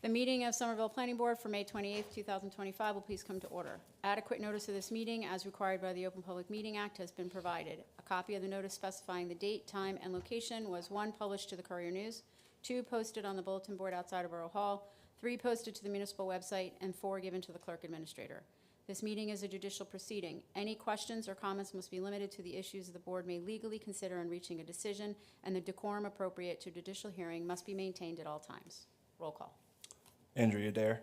The meeting of Somerville Planning Board for May 28th, 2025 will please come to order. Adequate notice of this meeting, as required by the Open Public Meeting Act, has been provided. A copy of the notice specifying the date, time, and location was 1, published to the Courier News, 2, posted on the bulletin board outside of Borough Hall, 3, posted to the municipal website, and 4, given to the clerk administrator. This meeting is a judicial proceeding. Any questions or comments must be limited to the issues the board may legally consider in reaching a decision, and the decorum appropriate to judicial hearing must be maintained at all times. Roll call. Andrea Dare.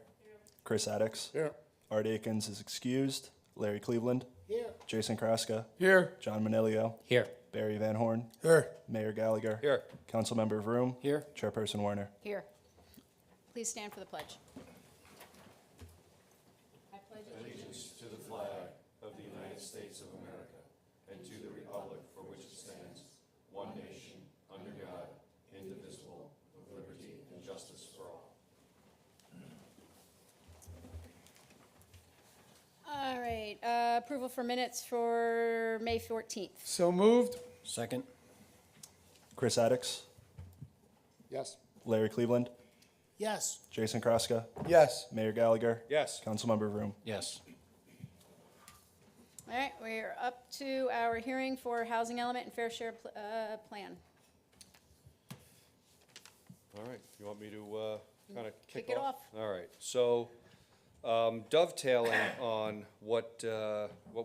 Chris Addicks. Here. Art Akins is excused. Larry Cleveland. Here. Jason Kraska. Here. John Manilio. Here. Barry Van Horn. Here. Mayor Gallagher. Here. Councilmember Vroom. Here. Chairperson Warner. Here. Please stand for the pledge. I pledge allegiance to the flag of the United States of America and to the republic for which it stands, one nation, under God, indivisible, with liberty and justice for all. All right, approval for minutes for May 14th. So moved. Second. Chris Addicks. Yes. Larry Cleveland. Yes. Jason Kraska. Yes. Mayor Gallagher. Yes. Councilmember Vroom. Yes. All right, we're up to our hearing for housing element and fair share plan. All right, you want me to kind of Kick it off. All right, so dovetailing on what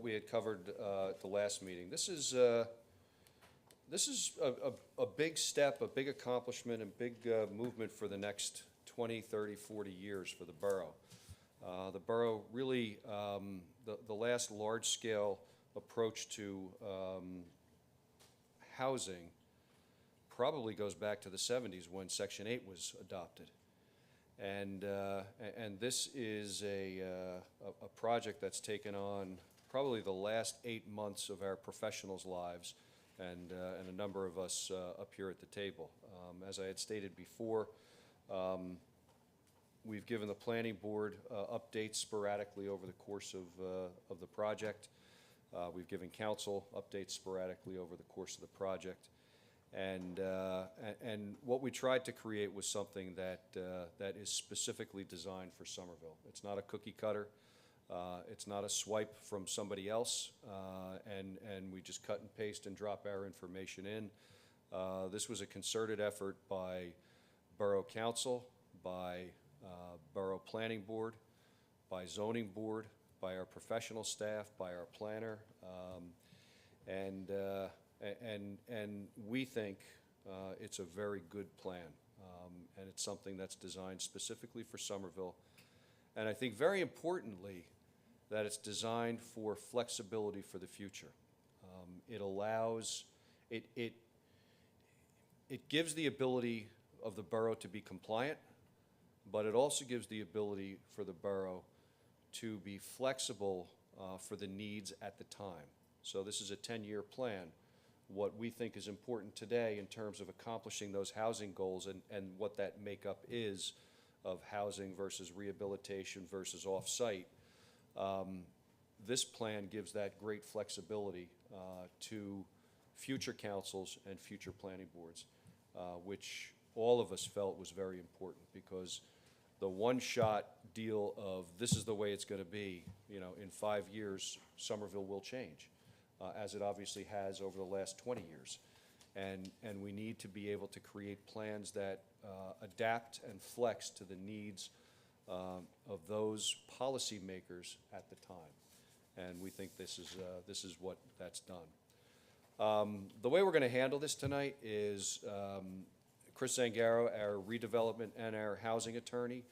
we had covered at the last meeting, this is a big step, a big accomplishment, and big movement for the next 20, 30, 40 years for the borough. The borough really, the last large-scale approach to housing probably goes back to the 70s when Section 8 was adopted. And this is a project that's taken on probably the last 8 months of our professionals' lives and a number of us up here at the table. As I had stated before, we've given the planning board updates sporadically over the course of the project. We've given council updates sporadically over the course of the project. And what we tried to create was something that is specifically designed for Somerville. It's not a cookie cutter. It's not a swipe from somebody else, and we just cut and paste and drop our information in. This was a concerted effort by Borough Council, by Borough Planning Board, by Zoning Board, by our professional staff, by our planner, and we think it's a very good plan, and it's something that's designed specifically for Somerville. And I think very importantly that it's designed for flexibility for the future. It allows, it gives the ability of the borough to be compliant, but it also gives the ability for the borough to be flexible for the needs at the time. So this is a 10-year plan. What we think is important today in terms of accomplishing those housing goals and what that makeup is of housing versus rehabilitation versus off-site, this plan gives that great flexibility to future councils and future planning boards, which all of us felt was very important, because the one-shot deal of this is the way it's going to be, in 5 years, Somerville will change, as it obviously has over the last 20 years. And we need to be able to create plans that adapt and flex to the needs of those policymakers at the time. And we think this is what that's done. The way we're going to handle this tonight is Chris Zangaro, our redevelopment and our housing attorney,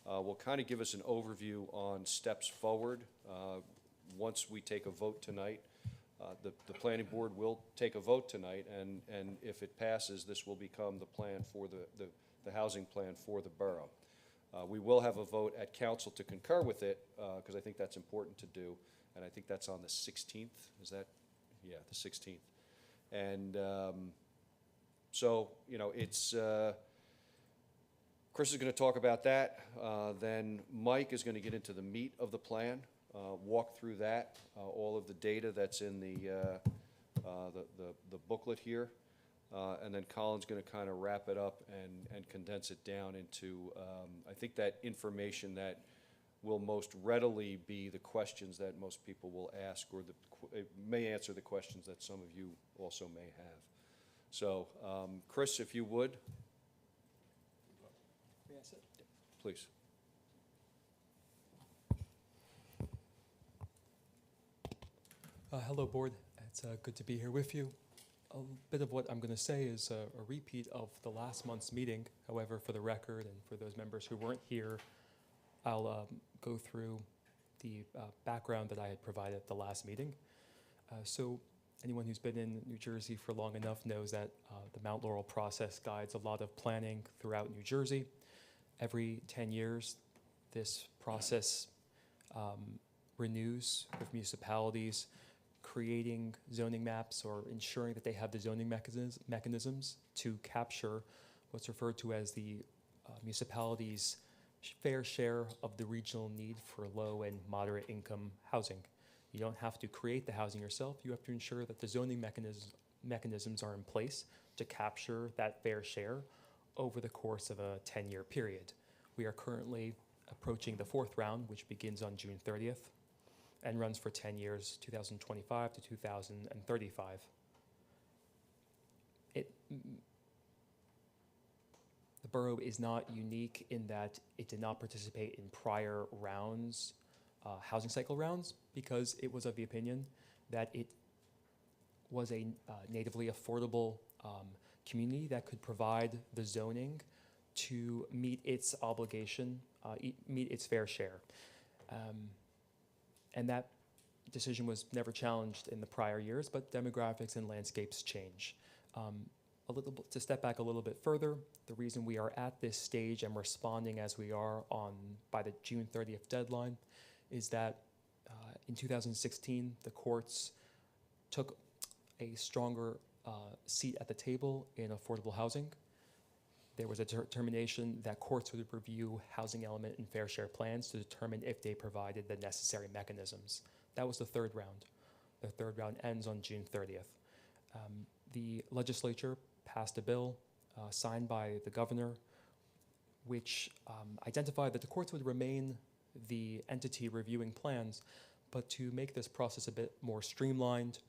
will kind of give us an overview on steps forward once we take a vote tonight. The planning board will take a vote tonight, and if it passes, this will become the plan for the housing plan for the borough. We will have a vote at council to concur with it, because I think that's important to do, and I think that's on the 16th. Is that? Yeah, the 16th. And so, it's Chris is going to talk about that. Then Mike is going to get into the meat of the plan, walk through that, all of the data that's in the booklet here. And then Colin's going to kind of wrap it up and condense it down into, I think, that information that will most readily be the questions that most people will ask, or it may answer the questions that some of you also may have. So, Chris, if you would, please. Hello, Board. It's good to be here with you. A bit of what I'm going to say is a repeat of the last month's meeting. However, for the record and for those members who weren't here, I'll go through the background that I had provided at the last meeting. So anyone who's been in New Jersey for long enough knows that the Mount Laurel process guides a lot of planning throughout New Jersey. Every 10 years, this process renews with municipalities creating zoning maps or ensuring that they have the zoning mechanisms to capture what's referred to as the municipality's fair share of the regional need for low and moderate income housing. You don't have to create the housing yourself. You have to ensure that the zoning mechanisms are in place to capture that fair share over the course of a 10-year period. We are currently approaching the fourth round, which begins on June 30th and runs for 10 years, 2025 to 2035. The borough is not unique in that it did not participate in prior rounds, housing cycle rounds, because it was of the opinion that it was a natively affordable community that could provide the zoning to meet its obligation, meet its fair share. And that decision was never challenged in the prior years, but demographics and landscapes change. To step back a little bit further, the reason we are at this stage and responding as we are by the June 30th deadline is that in 2016, the courts took a stronger seat at the table in affordable housing. There was a determination that courts would review housing element and fair share plans to determine if they provided the necessary mechanisms. That was the third round. The third round ends on June 30th. The legislature passed a bill signed by the governor, which identified that the courts would remain the entity reviewing plans, but to make this process a bit more streamlined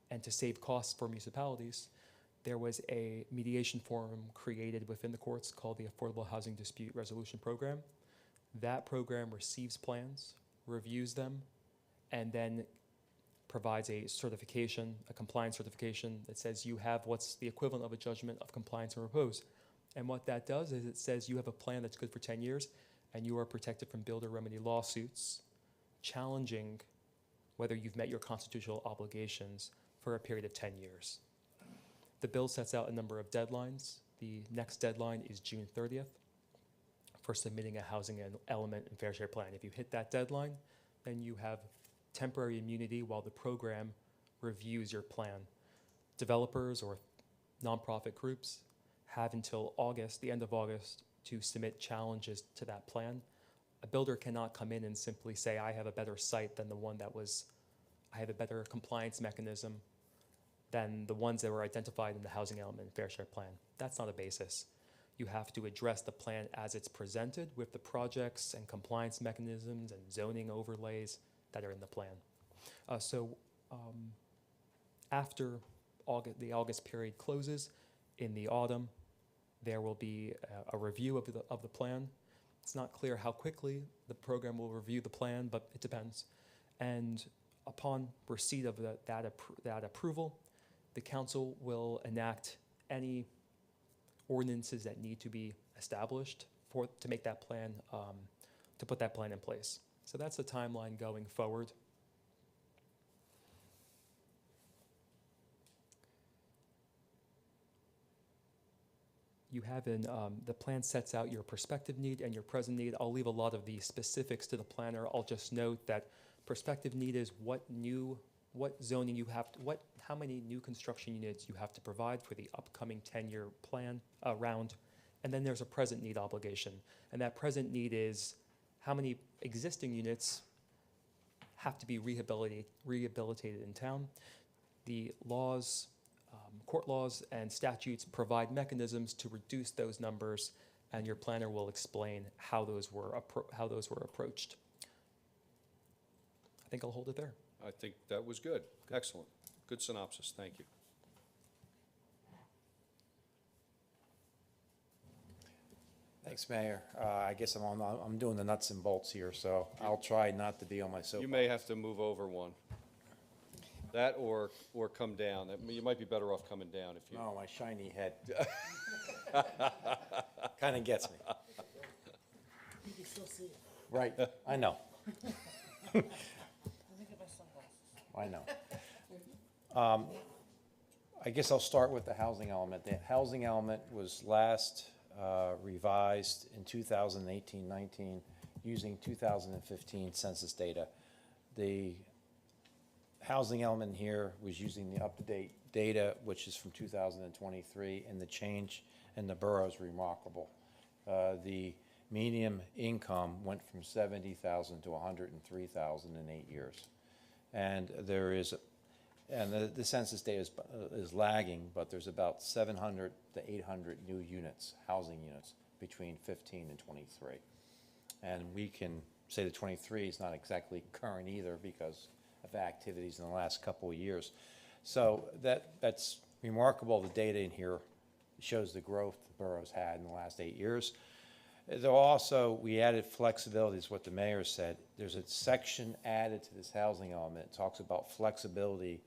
and to save costs for municipalities, there was a mediation forum created within the courts called the Affordable Housing Dispute Resolution Program. That program receives plans, reviews them, and then provides a certification, a compliance certification that says you have what's the equivalent of a judgment of compliance and repose. And what that does is it says you have a plan that's good for 10 years and you are protected from builder remedy lawsuits challenging whether you've met your constitutional obligations for a period of 10 years. The bill sets out a number of deadlines. The next deadline is June 30th for submitting a housing element and fair share plan. If you hit that deadline, then you have temporary immunity while the program reviews your plan. Developers or nonprofit groups have until August, the end of August, to submit challenges to that plan. A builder cannot come in and simply say, I have a better site than the one I have a better compliance mechanism than the ones that were identified in the housing element and fair share plan. That's not a basis. You have to address the plan as it's presented with the projects and compliance mechanisms and zoning overlays that are in the plan. After the August period closes, in the autumn, there will be a review of the plan. It's not clear how quickly the program will review the plan, but it depends. And upon receipt of that approval, the council will enact any ordinances that need to be established to make that plan, to put that plan in place. So that's the timeline going forward. You have the plan sets out your prospective need and your present need. I'll leave a lot of the specifics to the planner. I'll just note that prospective need is what zoning you have, how many new construction units you have to provide for the upcoming 10-year plan round. And then there's a present need obligation. And that present need is how many existing units have to be rehabilitated in town. The laws court laws and statutes provide mechanisms to reduce those numbers, and your planner will explain how those were approached. I think I'll hold it there. I think that was good. Excellent. Good synopsis. Thank you. Thanks, Mayor. I guess I'm doing the nuts and bolts here, so I'll try not to be on my soapbox. You may have to move over one. That or come down. You might be better off coming down if you. No, my shiny head. Kind of gets me. You can still see it. Right, I know. I know. I guess I'll start with the housing element. The housing element was last revised in 2018-19 using 2015 census data. The housing element here was using the up-to-date data, which is from 2023, and the change in the borough is remarkable. The median income went from 70,000 to 103,000 in 8 years. And there is, and the census data is lagging, but there's about 700 to 800 new units, housing units, between 15 and 23. And we can say that 23 is not exactly current either because of activities in the last couple of years. So that's remarkable. The data in here shows the growth the borough's had in the last 8 years. Though also, we added flexibility, is what the mayor said. There's a section added to this housing element. It talks about flexibility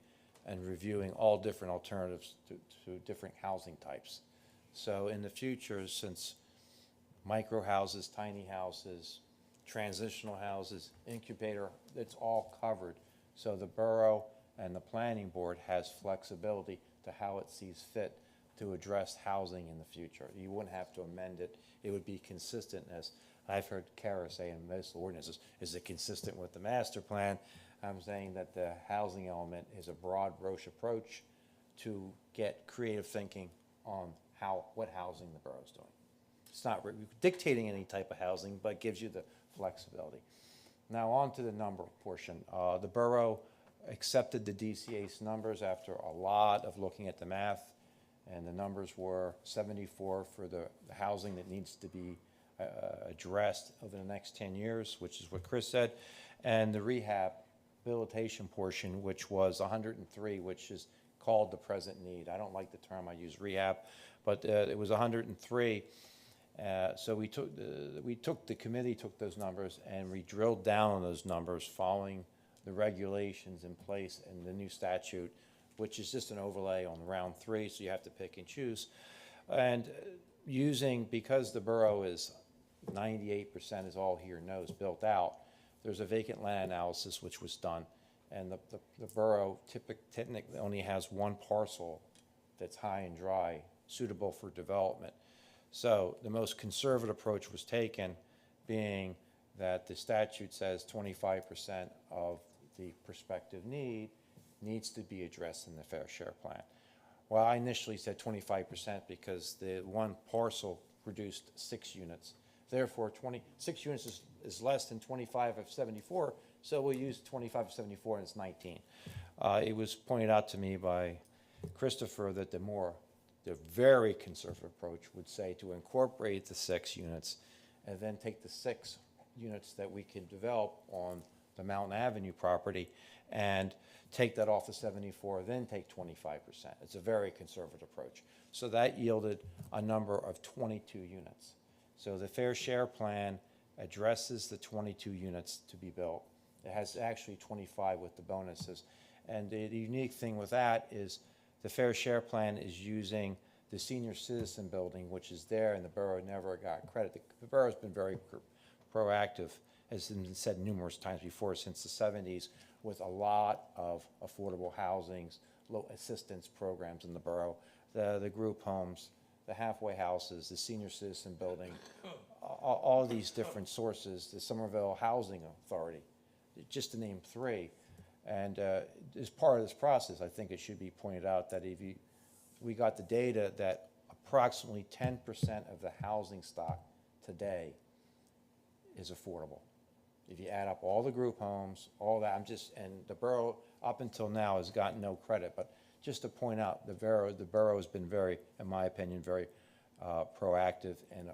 and reviewing all different alternatives to different housing types. So in the future, since micro houses, tiny houses, transitional houses, incubator, it's all covered. So the borough and the planning board has flexibility to how it sees fit to address housing in the future. You wouldn't have to amend it. It would be consistent, as I've heard Kara say in most ordinances, is it consistent with the master plan? I'm saying that the housing element is a broad brush approach to get creative thinking on what housing the borough's doing. It's not dictating any type of housing, but gives you the flexibility. Now on to the number portion. The borough accepted the DCA's numbers after a lot of looking at the math, and the numbers were 74 for the housing that needs to be addressed over the next 10 years, which is what Chris said, and the rehabilitation portion, which was 103, which is called the present need. I don't like the term, I use rehab, but it was 103. So the committee took those numbers and we drilled down on those numbers following the regulations in place and the new statute, which is just an overlay on round 3, so you have to pick and choose. And because the borough is 98% is all here knows built out, there's a vacant land analysis which was done. And the borough technically only has one parcel that's high and dry, suitable for development. So the most conservative approach was taken, being that the statute says 25% of the prospective need needs to be addressed in the fair share plan. Well, I initially said 25% because the one parcel produced 6 units. Therefore, 26 units is less than 25 of 74, so we'll use 25 of 74 and it's 19. It was pointed out to me by Christopher that the very conservative approach would say to incorporate the 6 units and then take the 6 units that we can develop on the Mountain Avenue property and take that off the 74, then take 25%. It's a very conservative approach. So that yielded a number of 22 units. So the fair share plan addresses the 22 units to be built. It has actually 25 with the bonuses. And the unique thing with that is the fair share plan is using the senior citizen building, which is there, and the borough never got credit. The borough's been very proactive, as has been said numerous times before, since the 70s, with a lot of affordable housings, low assistance programs in the borough, the group homes, the halfway houses, the senior citizen building, all these different sources, the Somerville Housing Authority, just to name 3. And as part of this process, I think it should be pointed out that we got the data that approximately 10% of the housing stock today is affordable. If you add up all the group homes, all that, and the borough up until now has gotten no credit, but just to point out, the borough has been very, in my opinion, very proactive in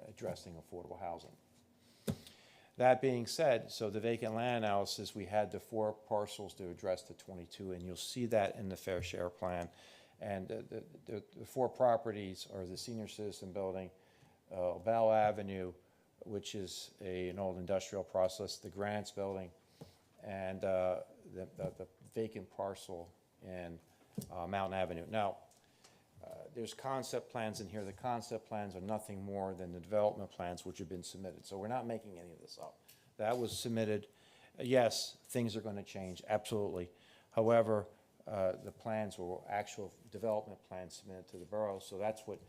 addressing affordable housing. That being said, so the vacant land analysis, we had the 4 parcels to address the 22, and you'll see that in the fair share plan. And the 4 properties are the Senior Citizen Building, Bell Avenue, which is an old industrial process, the Grants Building, and the vacant parcel in Mountain Avenue. Now, there's concept plans in here. The concept plans are nothing more than the development plans which have been submitted. So we're not making any of this up. That was submitted. Yes, things are going to change, absolutely. However, the plans were actual development plans submitted to the borough, so that's what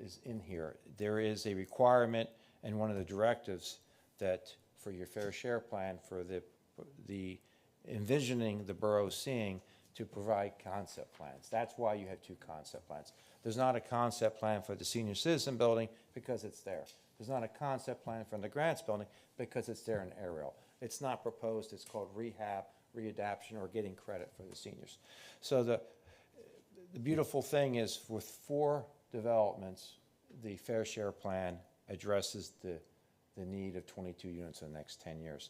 is in here. There is a requirement and one of the directives that for your fair share plan, for the envisioning the borough seeing, to provide concept plans. That's why you have 2 concept plans. There's not a concept plan for the Senior Citizen Building because it's there. There's not a concept plan for the Grants Building because it's there in aerial. It's not proposed. It's called rehab, readaptation, or getting credit for the seniors. So the beautiful thing is with 4 developments, the fair share plan addresses the need of 22 units in the next 10 years.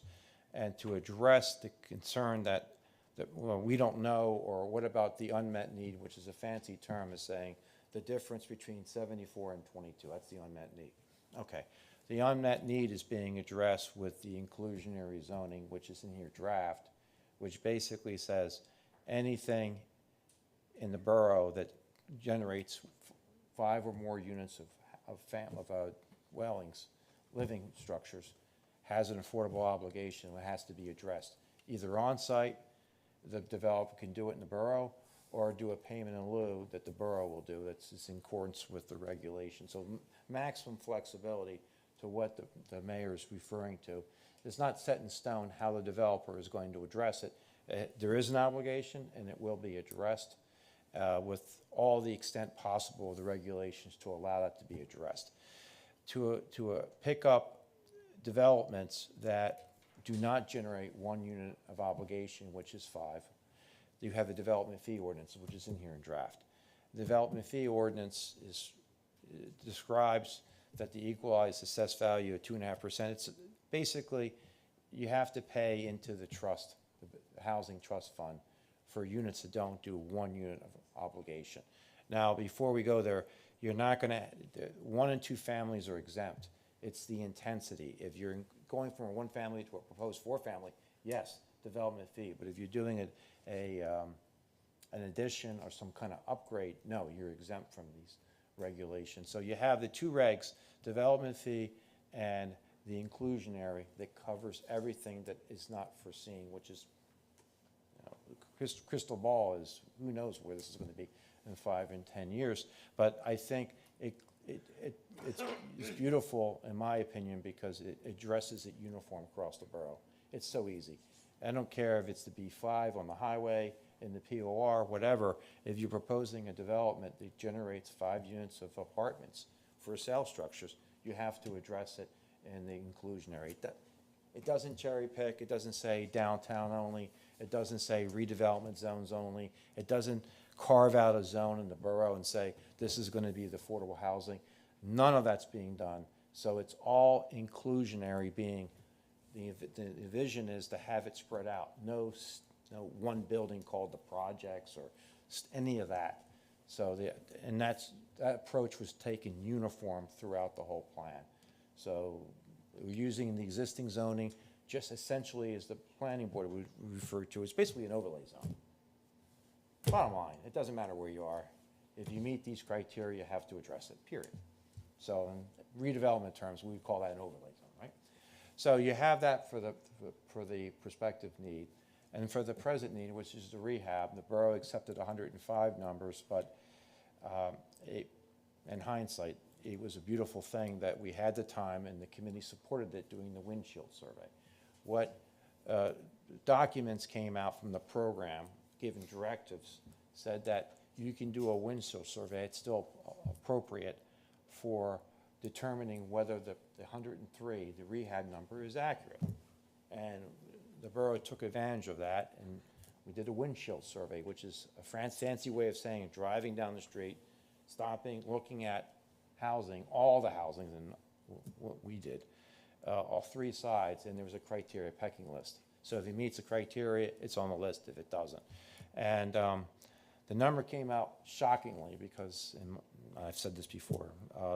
And to address the concern that well, we don't know, or what about the unmet need, which is a fancy term, is saying the difference between 74 and 22. That's the unmet need. Okay. The unmet need is being addressed with the inclusionary zoning, which is in your draft, which basically says anything in the borough that generates 5 or more units of dwellings, living structures, has an affordable obligation that has to be addressed, either on-site, the developer can do it in the borough, or do a payment in lieu that the borough will do. That's in accordance with the regulation. So maximum flexibility to what the mayor is referring to. It's not set in stone how the developer is going to address it. There is an obligation, and it will be addressed with all the extent possible of the regulations to allow that to be addressed. To pick up developments that do not generate 1 unit of obligation, which is 5. You have the development fee ordinance, which is in here in draft. The development fee ordinance describes that the equalized assessed value of 2.5%. It's basically you have to pay into the trust, the housing trust fund, for units that don't do 1 unit of obligation. Now, before we go there, you're not going to. 1 and 2 families are exempt. It's the intensity. If you're going from a 1 family to a proposed 4 family, yes, development fee. But if you're doing an addition or some kind of upgrade, no, you're exempt from these regulations. So you have the 2 regs, development fee and the inclusionary, that covers everything that is not foreseen, which is, crystal ball is, who knows where this is going to be in 5 and 10 years. But I think it's beautiful, in my opinion, because it addresses it uniform across the borough. It's so easy. I don't care if it's the B5 on the highway, in the POR, whatever. If you're proposing a development that generates 5 units of apartments for sale structures, you have to address it in the inclusionary. It doesn't cherry pick. It doesn't say downtown only. It doesn't say redevelopment zones only. It doesn't carve out a zone in the borough and say this is going to be the affordable housing. None of that's being done. So it's all inclusionary, being the vision is to have it spread out. No one building called the projects or any of that. So that approach was taken uniform throughout the whole plan. So we're using the existing zoning just essentially as the planning board would refer to. It's basically an overlay zone. Bottom line, it doesn't matter where you are. If you meet these criteria, you have to address it, period. So in redevelopment terms, we would call that an overlay zone, right? So you have that for the prospective need. And for the present need, which is the rehab, the borough accepted 105 numbers, but in hindsight, it was a beautiful thing that we had the time and the committee supported it doing the windshield survey. What documents came out from the program, given directives, said that you can do a windshield survey. It's still appropriate for determining whether the 103, the rehab number, is accurate. And the borough took advantage of that and We did a windshield survey, which is a fancy way of saying driving down the street, stopping, looking at housing, all the housings, and what we did, all three sides, and there was a criteria pecking list. So if it meets the criteria, it's on the list. If it doesn't, and the number came out shockingly because, and I've said this before,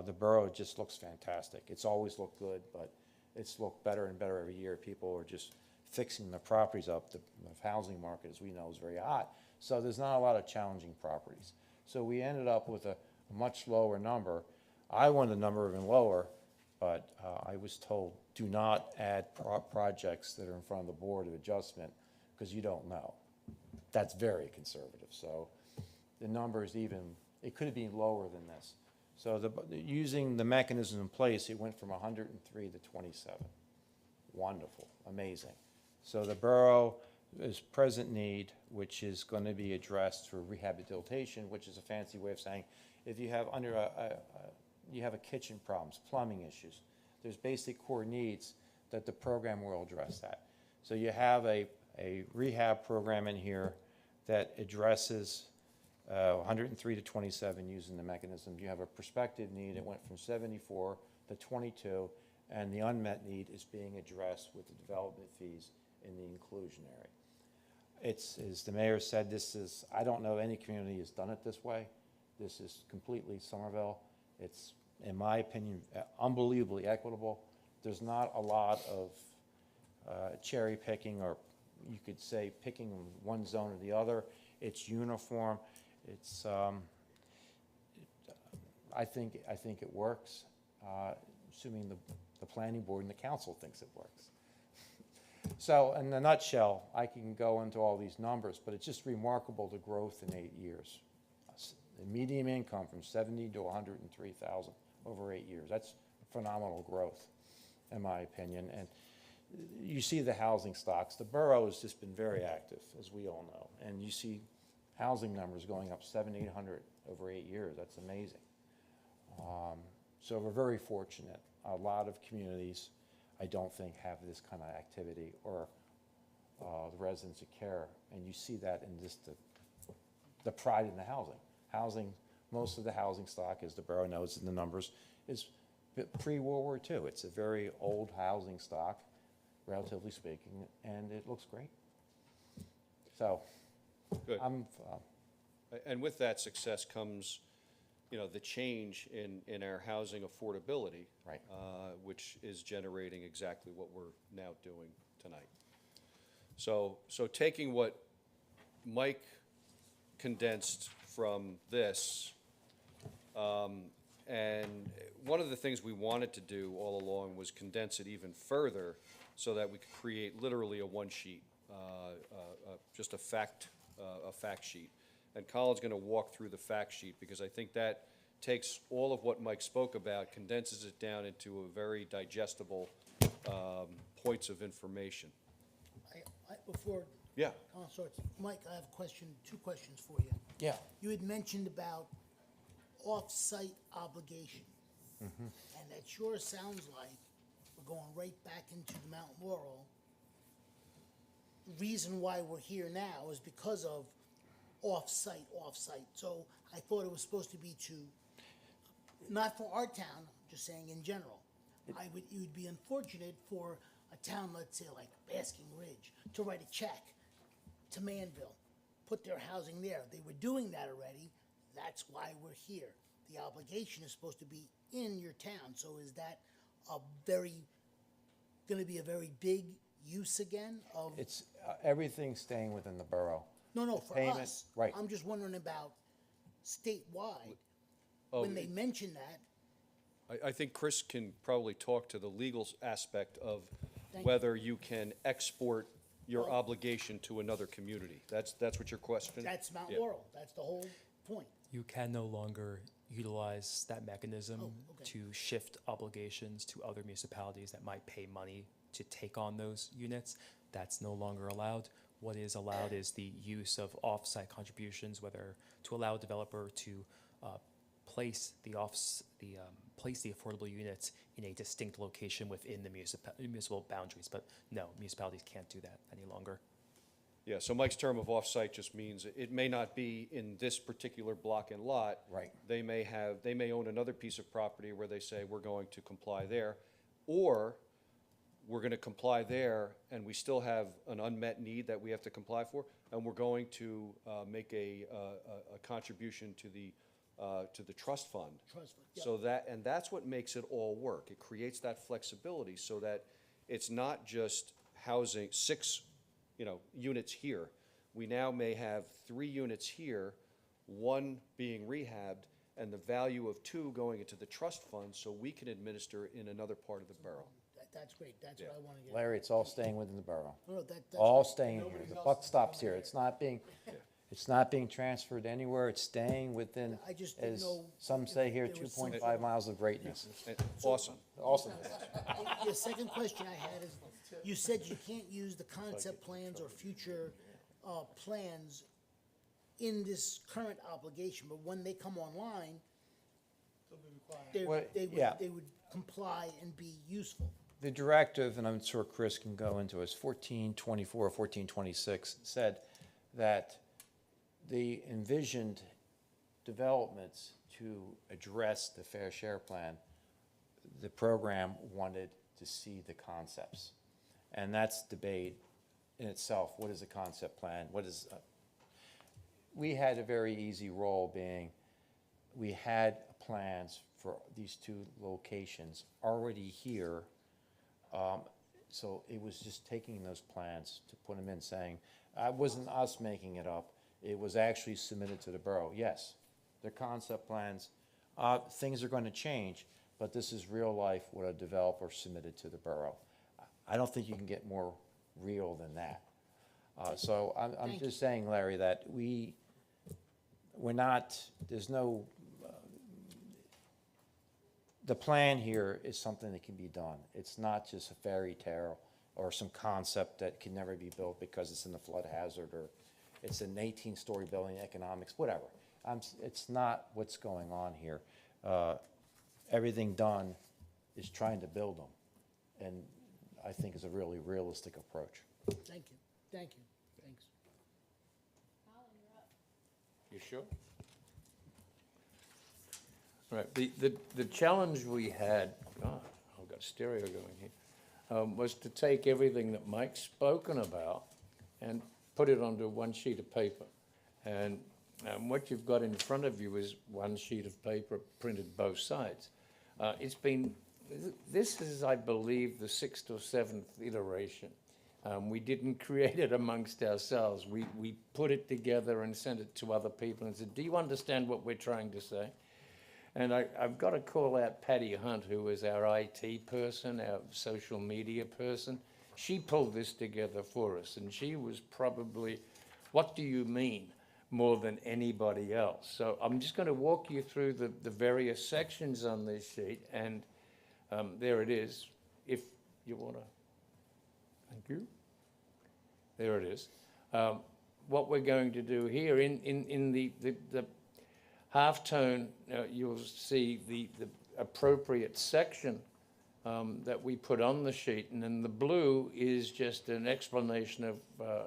the borough just looks fantastic. It's always looked good, but it's looked better and better every year. People are just fixing the properties up. The housing market, as we know, is very hot. So there's not a lot of challenging properties. So we ended up with a much lower number. I wanted the number even lower, but I was told, do not add projects that are in front of the Board of Adjustment because you don't know. That's very conservative. So the number is even, it could have been lower than this. So using the mechanism in place, it went from 103 to 27. Wonderful, amazing. So the borough is present need, which is going to be addressed through rehabilitation, which is a fancy way of saying if you have you have a kitchen problems, plumbing issues, there's basic core needs that the program will address that. So you have a rehab program in here that addresses 103 to 27 using the mechanism. You have a prospective need. It went from 74 to 22, and the unmet need is being addressed with the development fees in the inclusionary. It's, as the mayor said, this is, I don't know any community has done it this way. This is completely Somerville. It's, in my opinion, unbelievably equitable. There's not a lot of cherry picking, or you could say picking one zone or the other. It's uniform. It's, I think it works, assuming the planning board and the council thinks it works. So in a nutshell, I can go into all these numbers, but it's just remarkable the growth in 8 years. The median income from 70 to 103,000 over 8 years. That's phenomenal growth, in my opinion. And you see the housing stocks. The borough has just been very active, as we all know. And you see housing numbers going up 700, 800 over 8 years. That's amazing. So we're very fortunate. A lot of communities, I don't think, have this kind of activity or the residents that care. And you see that in just the pride in the housing. Housing, most of the housing stock, as the borough knows in the numbers, is pre-World War II. It's a very old housing stock, relatively speaking, and it looks great. So, Good. I'm, And with that success comes, you know, the change in our housing affordability. Right. Which is generating exactly what we're now doing tonight. So taking what Mike condensed from this, and one of the things we wanted to do all along was condense it even further so that we could create literally a one sheet, just a fact sheet. And Colin's going to walk through the fact sheet because I think that takes all of what Mike spoke about, condenses it down into a very digestible points of information. Before Yeah. Colin starts, Mike, I have a question, 2 questions for you. yeah. You had mentioned about off-site obligation. And that sure sounds like we're going right back into the Mount Laurel. The reason why we're here now is because of off-site. So I thought it was supposed to be not for our town, I'm just saying in general. It would be unfortunate for a town, let's say like Basking Ridge, to write a check to Manville, put their housing there. They were doing that already. That's why we're here. The obligation is supposed to be in your town. So is that going to be a very big use again of? It's everything staying within the borough. No, The for payment, us. right. I'm just wondering about statewide. Oh, When they mention that, I think Chris can probably talk to the legal aspect of Thank you. whether you can export your obligation to another community. That's what your question? that's Mount Yeah. Laurel. That's the whole point. You can no longer utilize that mechanism Oh, okay. to shift obligations to other municipalities that might pay money to take on those units. That's no longer allowed. What is allowed is the use of off-site contributions, whether to allow a developer to place the affordable units in a distinct location within the municipal boundaries. But no, municipalities can't do that any longer. Yeah, so Mike's term of off-site just means it may not be in this particular block and lot. Right. They may own another piece of property where they say, we're going to comply there, or we're gonna comply there, and we still have an unmet need that we have to comply for, and we're going to make a contribution to the trust fund. Trust fund, yeah. So and that's what makes it all work. It creates that flexibility so that it's not just housing 6, units here. We now may have 3 units here, 1 being rehabbed, and the value of 2 going into the trust fund so we can administer in another part of the borough. That's great, that's what I wanna get. Larry, it's all staying within the borough. No, that's All staying here. The buck stops here. It's not being transferred anywhere. It's staying within, I just didn't as know some if say here, there was some- 2.5 miles of greatness. Awesome. Awesome. The second question I had is, you said you can't use the concept plans or future plans in this current obligation, but when they come online, Well, yeah. they would comply and be useful. The directive, and I'm sure Chris can go into it, is 1424, 1426, said that the envisioned developments to address the fair share plan, the program wanted to see the concepts. And that's debate in itself. What is a concept plan? What is, we had a very easy role being, we had plans for these 2 locations already here. So it was just taking those plans to put them in, saying, it wasn't us making it up. It was actually submitted to the borough. Yes, they're concept plans. Things are going to change, but this is real life what a developer submitted to the borough. I don't think you can get more real than that. So I'm just saying, Larry, that we're not, there's no, the plan here is something that can be done. It's not just a fairy tale or some concept that can never be built because it's in the flood hazard or it's an 18-story building, economics, whatever. It's not what's going on here. Everything done is trying to build them, and I think is a really realistic approach. Thank you, thanks. You sure? Right, the challenge we had, I've got stereo going here, was to take everything that Mike's spoken about and put it onto one sheet of paper. And what you've got in front of you is one sheet of paper printed both sides. This is, I believe, the 6th or 7th iteration. We didn't create it amongst ourselves. We put it together and sent it to other people and said, do you understand what we're trying to say? And I've got to call out Patty Hunt, who is our IT person, our social media person. She pulled this together for us, and she was probably, what do you mean, more than anybody else. So I'm just going to walk you through the various sections on this sheet, and there it is, if you want to. Thank you. There it is. What we're going to do here in the halftone, you'll see the appropriate section that we put on the sheet, and then the blue is just an explanation of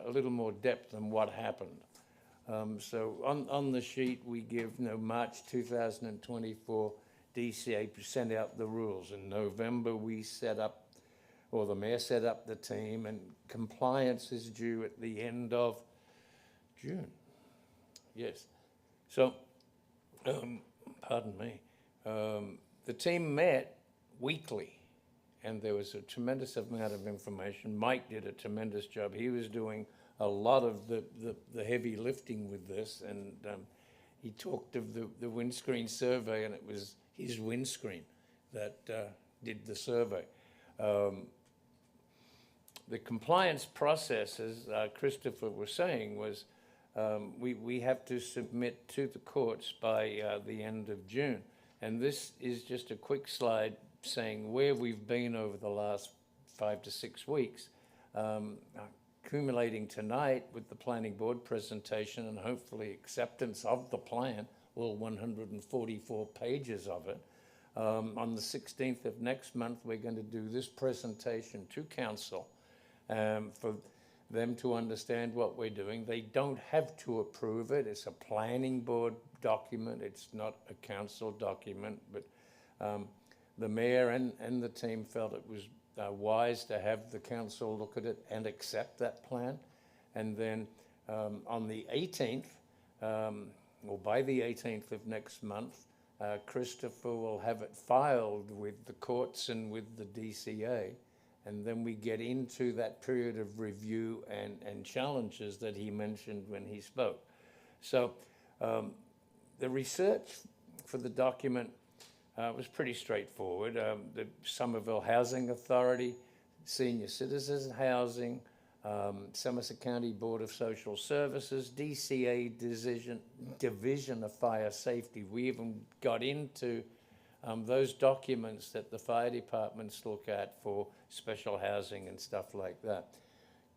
a little more depth than what happened. So on the sheet we give March 2024, DCA sent out the rules. In November we set up, or the mayor set up the team, and compliance is due at the end of June. Yes. So pardon me, the team met weekly, and there was a tremendous amount of information. Mike did a tremendous job. He was doing a lot of the heavy lifting with this, and he talked of the windscreen survey, and it was his windscreen that did the survey. The compliance process, as Christopher was saying, was we have to submit to the courts by the end of June. And this is just a quick slide saying where we've been over the last 5 to 6 weeks, accumulating tonight with the planning board presentation and hopefully acceptance of the plan, all 144 pages of it. On the 16th of next month, we're going to do this presentation to council for them to understand what we're doing. They don't have to approve it. It's a planning board document. It's not a council document, but the mayor and the team felt it was wise to have the council look at it and accept that plan. And then on the 18th, or by the 18th of next month, Christopher will have it filed with the courts and with the DCA. And then we get into that period of review and challenges that he mentioned when he spoke. So the research for the document was pretty straightforward. The Somerville Housing Authority, Senior Citizens Housing, Somerset County Board of Social Services, DCA Division of Fire Safety. We even got into those documents that the fire departments look at for special housing and stuff like that.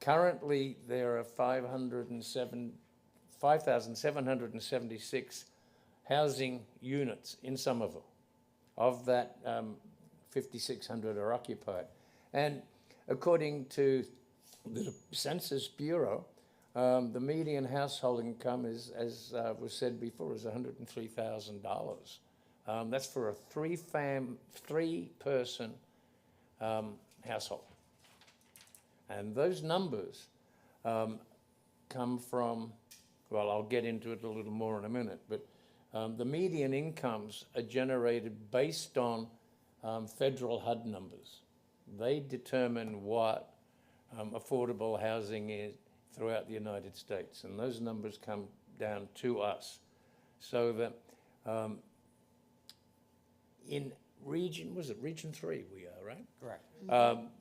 Currently, there are 5,776 housing units in Somerville. Of that, 5,600 are occupied. And according to the Census Bureau, the median household income is, as was said before, is $103,000. That's for a three-person household. And those numbers come from, well, I'll get into it a little more in a minute, but the median incomes are generated based on federal HUD numbers. They determine what affordable housing is throughout the United States, and those numbers come down to us. So that in region, was it Region 3 we are, right? Correct.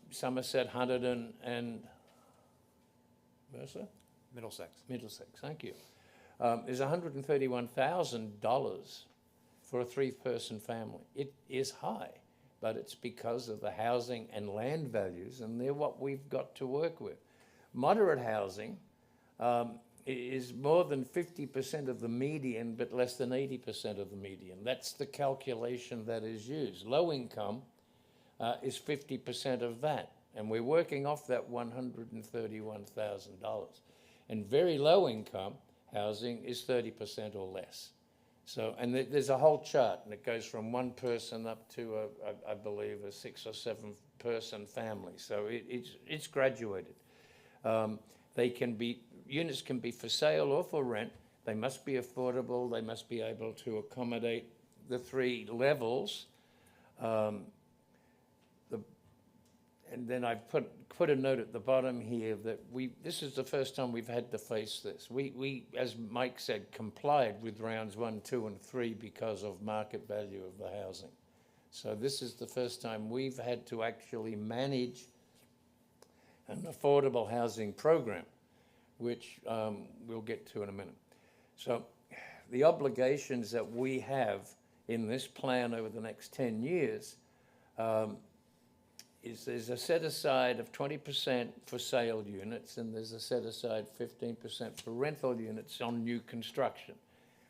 Somerset, Hunterdon, and Mercer? Middlesex. Middlesex, thank you. Is $131,000 for a three-person family. It is high, but it's because of the housing and land values, and they're what we've got to work with. Moderate housing is more than 50% of the median, but less than 80% of the median. That's the calculation that is used. Low income is 50% of that, and we're working off that $131,000. And very low income housing is 30% or less. So, and there's a whole chart, and it goes from one person up to, I believe, a 6 or 7 person family. So it's graduated. Units can be for sale or for rent. They must be affordable. They must be able to accommodate the 3 levels. And then I put a note at the bottom here that this is the first time we've had to face this. We, as Mike said, complied with rounds 1, 2, and 3 because of market value of the housing. So this is the first time we've had to actually manage an affordable housing program, which we'll get to in a minute. So the obligations that we have in this plan over the next 10 years there's a set aside of 20% for sale units, and there's a set aside 15% for rental units on new construction.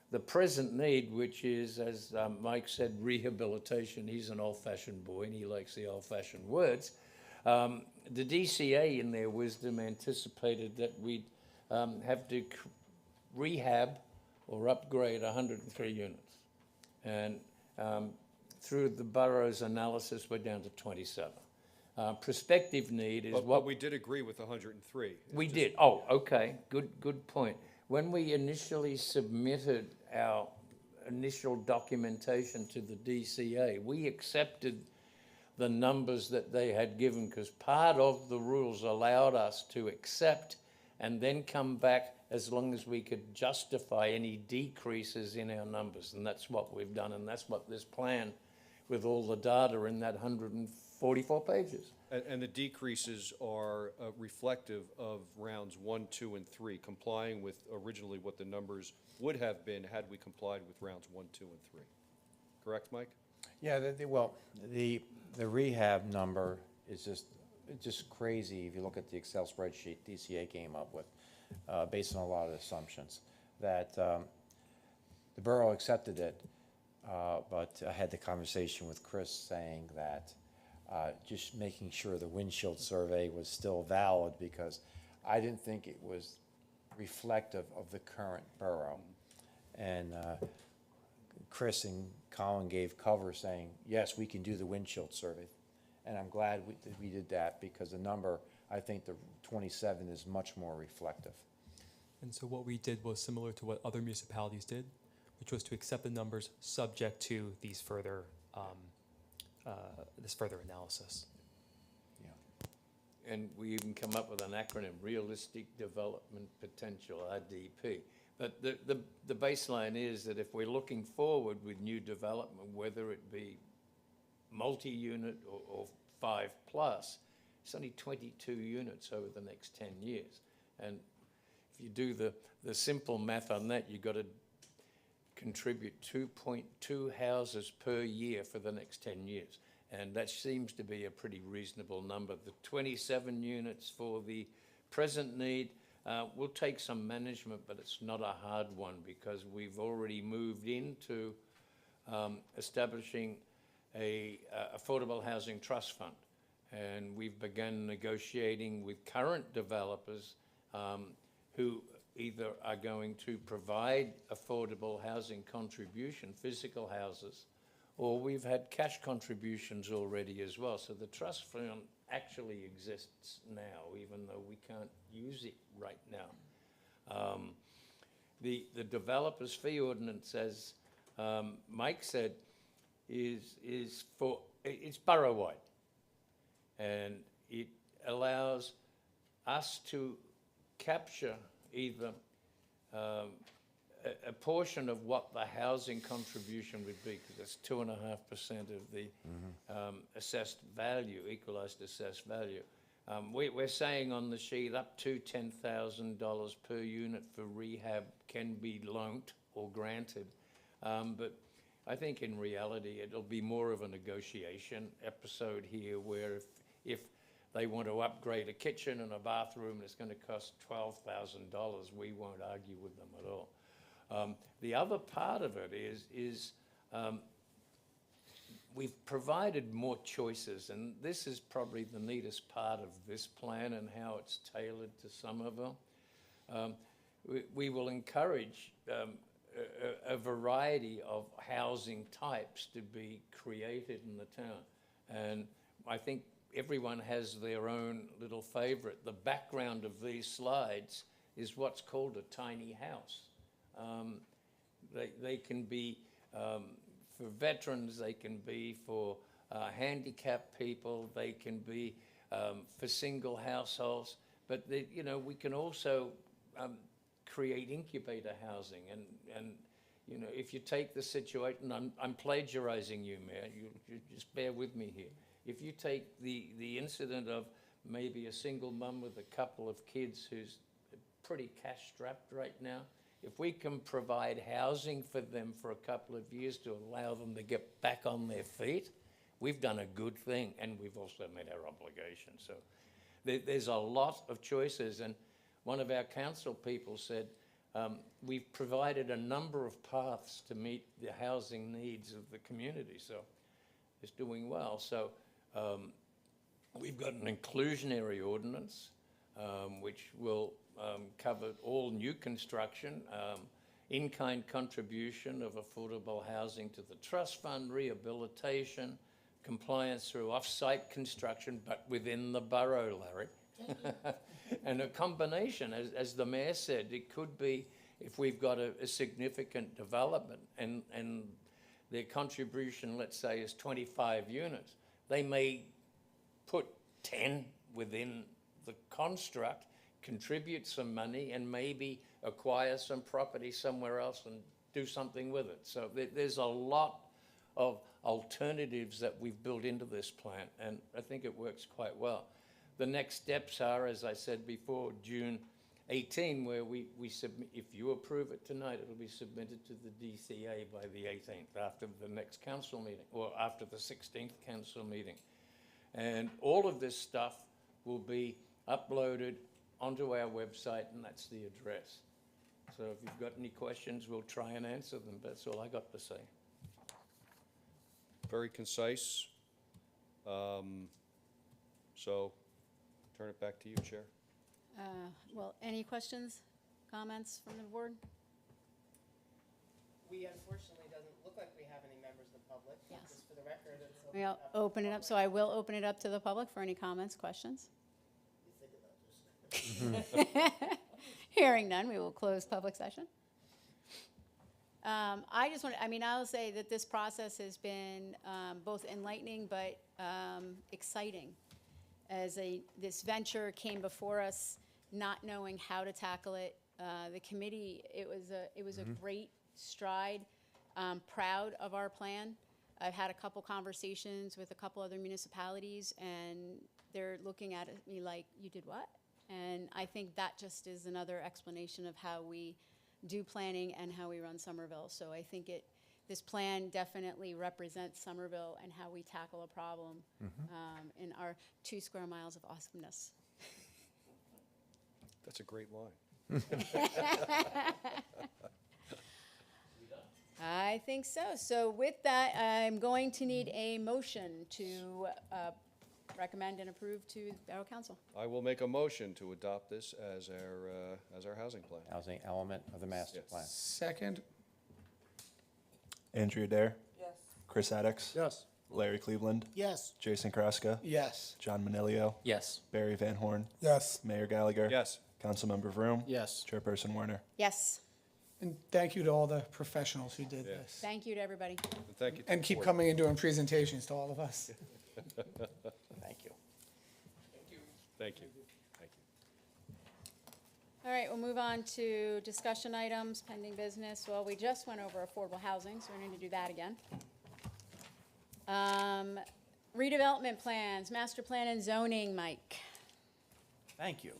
The present need, which is, as Mike said, rehabilitation. He's an old-fashioned boy, and he likes the old-fashioned words. The DCA, in their wisdom, anticipated that we'd have to rehab or upgrade 103 units. And through the borough's analysis, we're down to 27. Prospective need is But we did agree with 103. We did. Oh, okay. Good point. When we initially submitted our initial documentation to the DCA, we accepted the numbers that they had given because part of the rules allowed us to accept and then come back as long as we could justify any decreases in our numbers. And that's what we've done, and that's what this plan with all the data in that 144 pages. And the decreases are reflective of rounds 1, 2, and 3, complying with originally what the numbers would have been had we complied with rounds 1, 2, and 3. Correct, Mike? Yeah, the rehab number is just crazy if you look at the Excel spreadsheet DCA came up with, based on a lot of assumptions. That the borough accepted it, but I had the conversation with Chris saying that just making sure the windshield survey was still valid because I didn't think it was reflective of the current borough. And Chris and Colin gave cover saying, yes, we can do the windshield survey. And I'm glad that we did that, because the number, I think the 27 is much more reflective. And so what we did was similar to what other municipalities did, which was to accept the numbers subject to these further, this further analysis. Yeah. And we even come up with an acronym, Realistic Development Potential, RDP. But the baseline is that if we're looking forward with new development, whether it be multi-unit or 5+, it's only 22 units over the next 10 years. And if you do the simple math on that, you've got to contribute 2.2 houses per year for the next 10 years. And that seems to be a pretty reasonable number. The 27 units for the present need will take some management, but it's not a hard one, because we've already moved into establishing a affordable housing trust fund. And we've begun negotiating with current developers who either are going to provide affordable housing contribution, physical houses, or we've had cash contributions already as well. So the trust fund actually exists now, even though we can't use it right now. The developer's fee ordinance, as Mike said, is for, it's borough-wide. And it allows us to capture either a portion of what the housing contribution would be, because it's 2.5% of the assessed value, equalized assessed value. We're saying on the sheet up to $10,000 per unit for rehab can be loaned or granted. But I think in reality it'll be more of a negotiation episode here, where if they want to upgrade a kitchen and a bathroom, it's going to cost $12,000, we won't argue with them at all. The other part of it is we've provided more choices, and this is probably the neatest part of this plan and how it's tailored to Somerville. We will encourage a variety of housing types to be created in the town, and I think everyone has their own little favorite. The background of these slides is what's called a tiny house. They can be for veterans, they can be for handicapped people, they can be for single households, but you know, we can also create incubator housing. And you know, if you take the situation, I'm plagiarizing you, Mayor, you just bear with me here. If you take the incident of maybe a single mum with a couple of kids who's pretty cash-strapped right now, if we can provide housing for them for a couple of years to allow them to get back on their feet, we've done a good thing, and we've also met our obligation. So there's a lot of choices, and one of our council people said, we've provided a number of paths to meet the housing needs of the community, so it's doing well. So we've got an inclusionary ordinance, which will cover all new construction, in-kind contribution of affordable housing to the trust fund, rehabilitation, compliance through off-site construction, but within the borough, Larry. And a combination, as the mayor said, it could be if we've got a significant development and their contribution, let's say, is 25 units, they may put 10 within the construct, contribute some money, and maybe acquire some property somewhere else and do something with it. So there's a lot of alternatives that we've built into this plan, and I think it works quite well. The next steps are, as I said before, June 18, where we submit, if you approve it tonight, it'll be submitted to the DCA by the 18th, after the next council meeting, or after the 16th council meeting. And all of this stuff will be uploaded onto our website, and that's the address. So if you've got any questions, we'll try and answer them. That's all I got to say. Very concise. So, turn it back to you, Chair. Well, any questions, comments from the board? We unfortunately doesn't look like we have any members of the public. Yes. Just for the record, and so. We'll open it up, so I will open it up to the public for any comments, questions. Hearing none, we will close public session. I just want to, I'll say that this process has been both enlightening but exciting. As this venture came before us, not knowing how to tackle it, the committee, it was a great stride. Proud of our plan. I've had a couple conversations with a couple other municipalities, and they're looking at me like, "You did what?" And I think that just is another explanation of how we do planning and how we run Somerville. So I think this plan definitely represents Somerville and how we tackle a problem in our 2 square miles of awesomeness. That's a great line. I think so. So with that, I'm going to need a motion to recommend and approve to Borough Council. I will make a motion to adopt this as our housing plan. Housing element of the master Yes. plan. Second? Andrea Dare, Yes. Chris Addicks, Yes. Larry Cleveland, Yes. Jason Kraska, Yes. John John Manilio, Yes. Barry Van Horn, Yes. Mayor Gallagher. Yes. Councilmember Vroom. Yes. Chairperson Warner. Yes. And thank you to all the professionals who did Yeah. this. Thank you to everybody. And thank you. to And the keep board. coming and doing presentations to all of us. Thank you. Thank you. Thank you. All right, we'll move on to discussion items, pending business. Well, we just went over affordable housing, so we're going to do that again. Redevelopment plans, master plan and zoning, Mike. Thank you.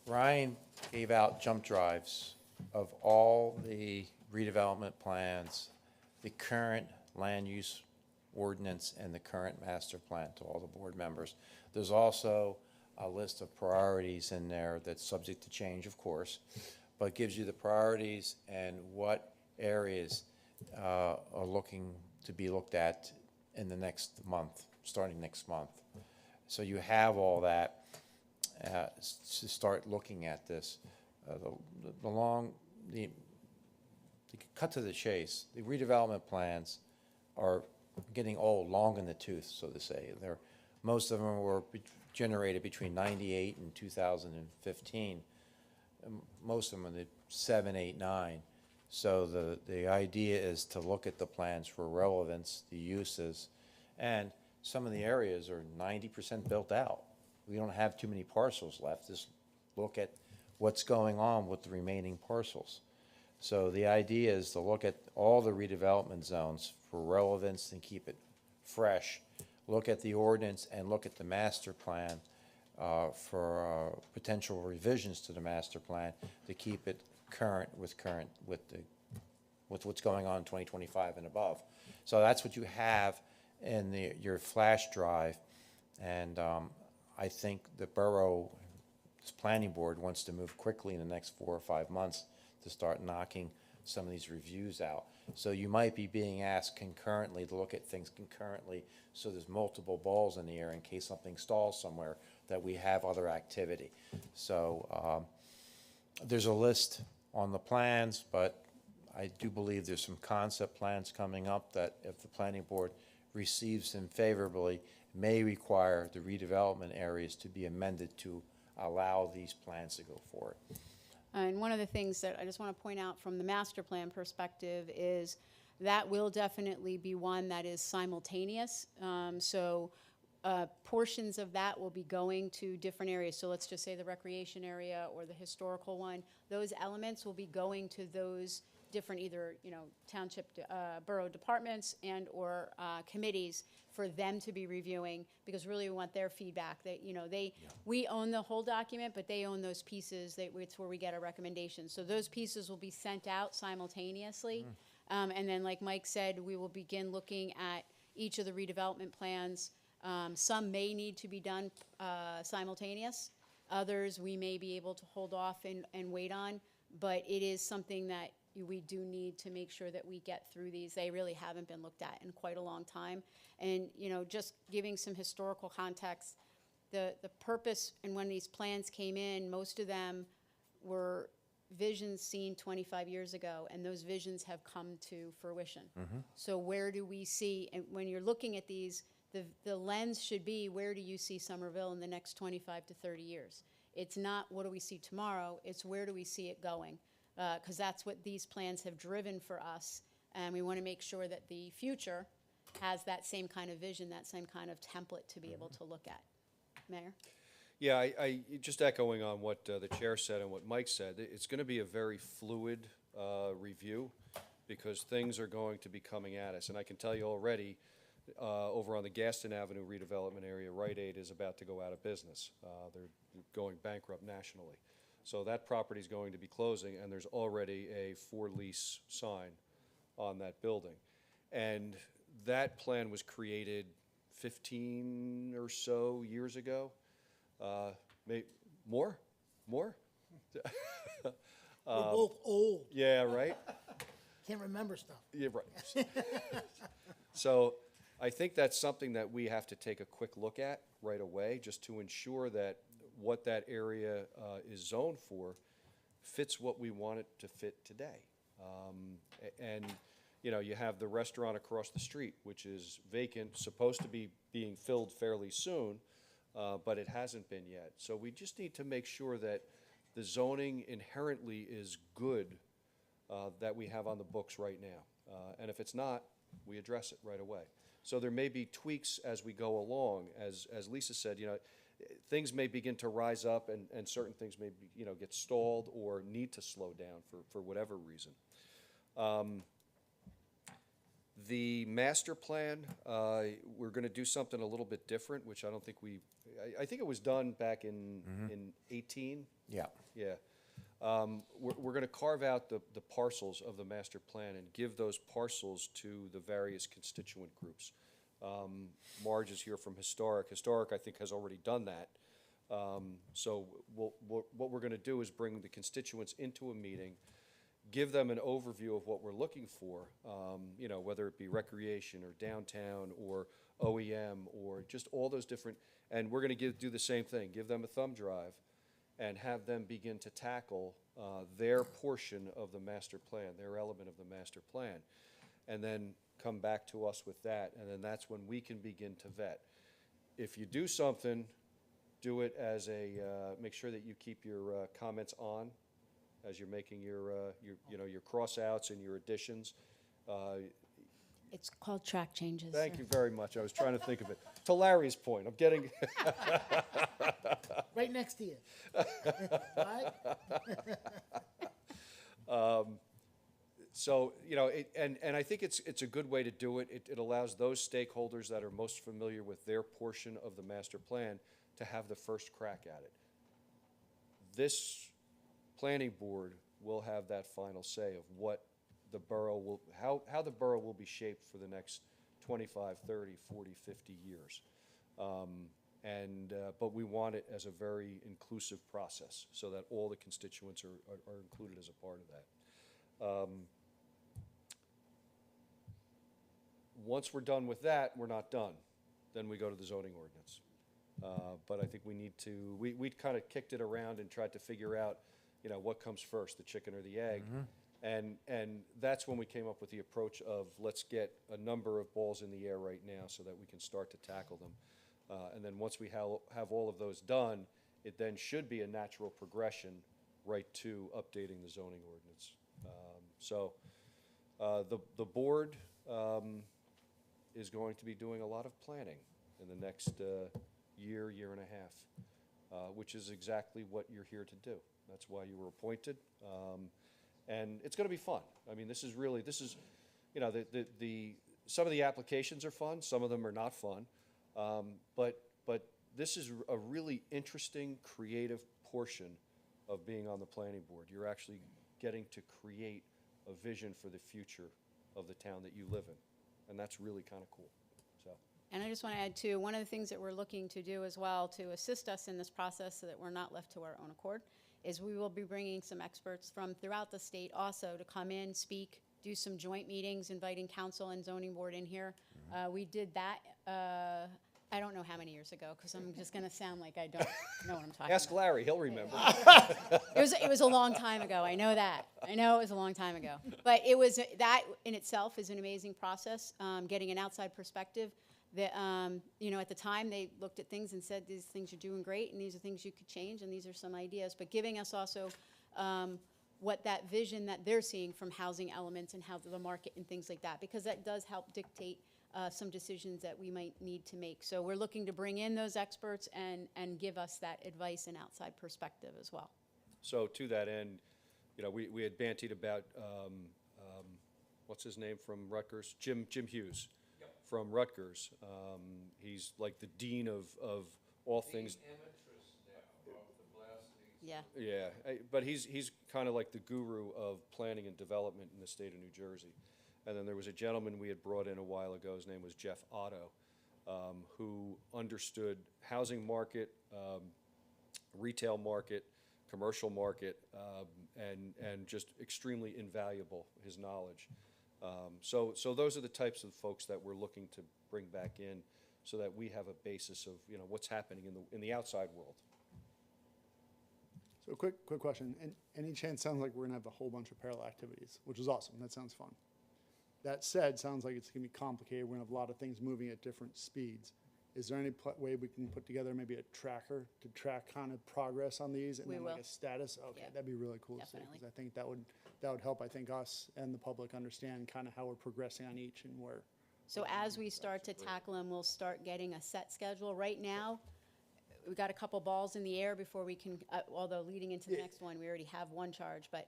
Ryan gave out jump drives of all the redevelopment plans, the current land use ordinance, and the current master plan to all the board members. There's also a list of priorities in there that's subject to change, of course, but gives you the priorities and what areas are looking to be looked at in the next month, starting next month. So you have all that to start looking at this. To cut to the chase, the redevelopment plans are getting old, long in the tooth, so to say. Most of them were generated between 98 and 2015. Most of them are the 7, 8, 9. So the idea is to look at the plans for relevance, the uses, and some of the areas are 90% built out. We don't have too many parcels left. Just look at what's going on with the remaining parcels. So the idea is to look at all the redevelopment zones for relevance and keep it fresh. Look at the ordinance and look at the master plan for potential revisions to the master plan to keep it current with what's going on in 2025 and above. So that's what you have in your flash drive, and I think the borough's planning board wants to move quickly in the next 4 or 5 months to start knocking some of these reviews out. So you might be being asked concurrently to look at things concurrently, so there's multiple balls in the air in case something stalls somewhere, that we have other activity. So there's a list on the plans, but I do believe there's some concept plans coming up that if the planning board receives them favorably, may require the redevelopment areas to be amended to allow these plans to go forward. And one of the things that I just want to point out from the master plan perspective is that will definitely be one that is simultaneous. So portions of that will be going to different areas. So let's just say the recreation area or the historical one. Those elements will be going to those different either, township, borough departments and or committees for them to be reviewing, because really we want their feedback. We own the whole document, but they own those pieces. It's where we get our recommendations. So those pieces will be sent out simultaneously. And then, like Mike said, we will begin looking at each of the redevelopment plans. Some may need to be done simultaneous. Others we may be able to hold off and wait on. But it is something that we do need to make sure that we get through these. They really haven't been looked at in quite a long time. And, just giving some historical context, the purpose, and when these plans came in, most of them were visions seen 25 years ago, and those visions have come to fruition. So where do we see, and when you're looking at these, the lens should be, where do you see Somerville in the next 25 to 30 years? It's not what do we see tomorrow, it's where do we see it going? Because that's what these plans have driven for us, and we want to make sure that the future has that same kind of vision, that same kind of template to be able to look at. Mayor? Yeah, I just echoing on what the chair said and what Mike said, it's going to be a very fluid review because things are going to be coming at us. And I can tell you already, over on the Gaston Avenue redevelopment area, Rite Aid is about to go out of business. They're going bankrupt nationally. So that property is going to be closing, and there's already a for lease sign on that building. And that plan was created 15 or so years ago. More? We're both old, Yeah, right? can't remember stuff. Yeah, right. So I think that's something that we have to take a quick look at right away, just to ensure that what that area is zoned for fits what we want it to fit today. And, you know, you have the restaurant across the street, which is vacant, supposed to be being filled fairly soon, but it hasn't been yet. So we just need to make sure that the zoning inherently is good that we have on the books right now. And if it's not, we address it right away. So there may be tweaks as we go along. As Lisa said, you know, things may begin to rise up and certain things may be, you know, get stalled or need to slow down for whatever reason. The master plan, we're going to do something a little bit different, which I don't think I think it was done back in 18. Yeah. Yeah. We're going to carve out the parcels of the master plan and give those parcels to the various constituent groups. Marge is here from Historic. Historic, I think, has already done that. So what we're going to do is bring the constituents into a meeting, give them an overview of what we're looking for, you know, whether it be recreation or downtown or OEM or just all those different, and we're going to do the same thing, give them a thumb drive and have them begin to tackle their portion of the master plan, their element of the master plan, and then come back to us with that, and then that's when we can begin to vet. If you do something, do it as make sure that you keep your comments on as you're making your cross-outs and your additions. It's called track changes. Thank sir. you very much. I was trying to think of it. To Larry's point, I'm getting, Right next to you. Right? so, you know, and I think it's a good way to do it. It allows those stakeholders that are most familiar with their portion of the master plan to have the first crack at it. This planning board will have that final say of what the borough will, how the borough will be shaped for the next 25, 30, 40, 50 years. But we want it as a very inclusive process so that all the constituents are included as a part of that. Once we're done with that, we're not done. Then we go to the zoning ordinance. But I think we need to, we kind of kicked it around and tried to figure out, you know, what comes first, the chicken or the egg? And that's when we came up with the approach of let's get a number of balls in the air right now so that we can start to tackle them. And then once we have all of those done, it then should be a natural progression right to updating the zoning ordinance. The board is going to be doing a lot of planning in the next year and a half, which is exactly what you're here to do. That's why you were appointed. And it's going to be fun. I mean, this is, you know, some of the applications are fun, some of them are not fun. But this is a really interesting, creative portion of being on the planning board. You're actually getting to create a vision for the future of the town that you live in. And that's really kind of cool, so. And I just want to add too, one of the things that we're looking to do as well to assist us in this process so that we're not left to our own accord is we will be bringing some experts from throughout the state also to come in, speak, do some joint meetings, inviting council and zoning board in here. We did that I don't know how many years ago, because I'm just gonna sound like I don't know what I'm talking Ask about. Larry, he'll remember. It was a long time ago, I know that. I know it was a long time ago. But it was, that in itself is an amazing process, getting an outside perspective. That, you know, at the time, they looked at things and said, these things you're doing great, and these are things you could change, and these are some ideas. But giving us also what that vision that they're seeing from housing elements and how the market and things like that, because that does help dictate some decisions that we might need to make. So we're looking to bring in those experts and give us that advice and outside perspective as well. So to that end, you know, we had bantied about, what's his name from Rutgers? Jim Hughes from Rutgers. He's like the dean of all things. Yeah. Yeah, but he's kind of like the guru of planning and development in the state of New Jersey. And then there was a gentleman we had brought in a while ago, his name was Jeff Otto, who understood housing market, retail market, commercial market, and just extremely invaluable, his knowledge. So those are the types of folks that we're looking to bring back in so that we have a basis of, you know, what's happening in the outside world. So quick question, and any chance, sounds like we're gonna have a whole bunch of parallel activities, which is awesome, that sounds fun. That said, sounds like it's gonna be complicated, we're gonna have a lot of things moving at different speeds. Is there any way we can put together maybe a tracker to track kind of progress on these and We then like will. a status? Okay, Yeah. that'd be really cool to see, Definitely. because I think that would help, I think, us and the public understand kind of how we're progressing on each and where. So as we start to tackle them, we'll start getting a set schedule. Right now, we've got a couple balls in the air before we can, although leading into the next one, we already have one charge. But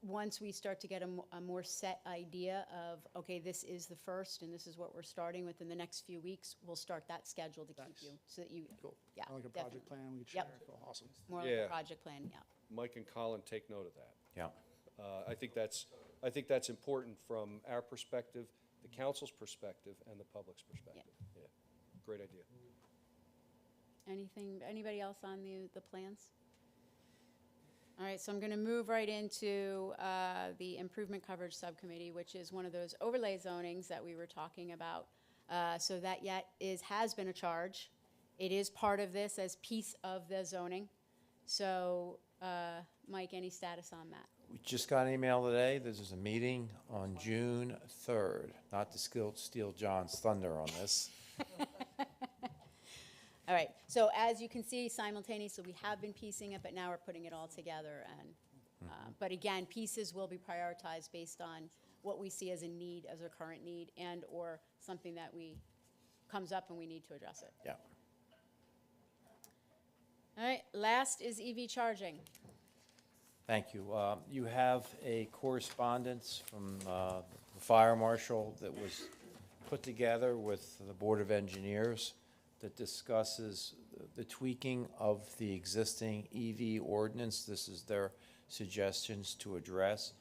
once we start to get a more set idea of, okay, this is the first and this is what we're starting with in the next few weeks, we'll start that schedule to keep Nice. you, so that you, Cool. yeah, Kinda like a definitely. project plan we could share. Yep. Cool, awesome. More like Yeah. a project plan, yeah. Mike and Colin, take note of that. Yeah. I think that's important from our perspective, the council's perspective, and the public's perspective. Yeah, great idea. Anybody else on the plans? All right, so I'm gonna move right into the Improvement Coverage Subcommittee, which is one of those overlay zonings that we were talking about. So that has been a charge. It is part of this as piece of the zoning. So, Mike, any status on that? We just got an email today, there's a meeting on June 3rd, not to steal John's thunder on this. All right, so as you can see, simultaneously, we have been piecing it, but now we're putting it all together. And, but again, pieces will be prioritized based on what we see as a need, as a current need, and/or something that comes up and we need to address it. Yeah. All right, last is EV charging. Thank you. You have a correspondence from the fire marshal that was put together with the Board of Engineers that discusses the tweaking of the existing EV ordinance. This is their suggestions to address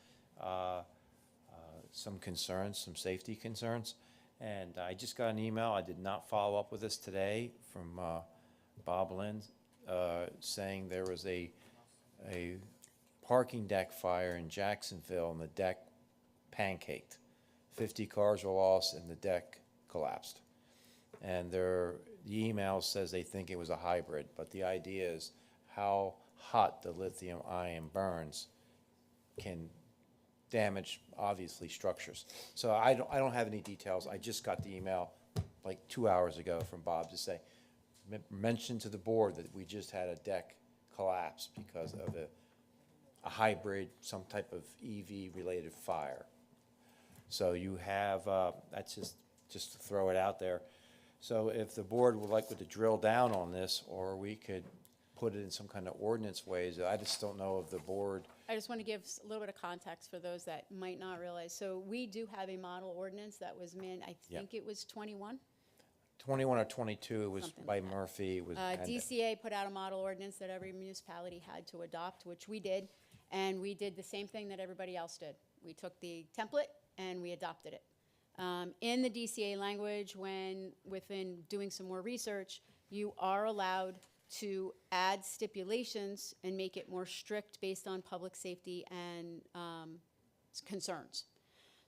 some concerns, some safety concerns. And I just got an email, I did not follow up with this today, from Bob Lind, saying there was a parking deck fire in Jacksonville and the deck pancaked. 50 cars were lost and the deck collapsed. And the email says they think it was a hybrid, but the idea is how hot the lithium ion burns can damage, obviously, structures. So I don't have any details. I just got the email like 2 hours ago from Bob to say, mention to the board that we just had a deck collapse because of a hybrid, some type of EV-related fire. So you have, that's just to throw it out there. So if the board would like to drill down on this, or we could put it in some kind of ordinance ways, I just don't know if the board. I just want to give a little bit of context for those that might not realize. So we do have a model ordinance that was I Yeah. think it was 21. 21 or 22, it was Something by like that. Murphy. It was DCA put out a model ordinance that every municipality had to adopt, which we did, and we did the same thing that everybody else did. We took the template and we adopted it. In the DCA language, within doing some more research, you are allowed to add stipulations and make it more strict based on public safety and concerns.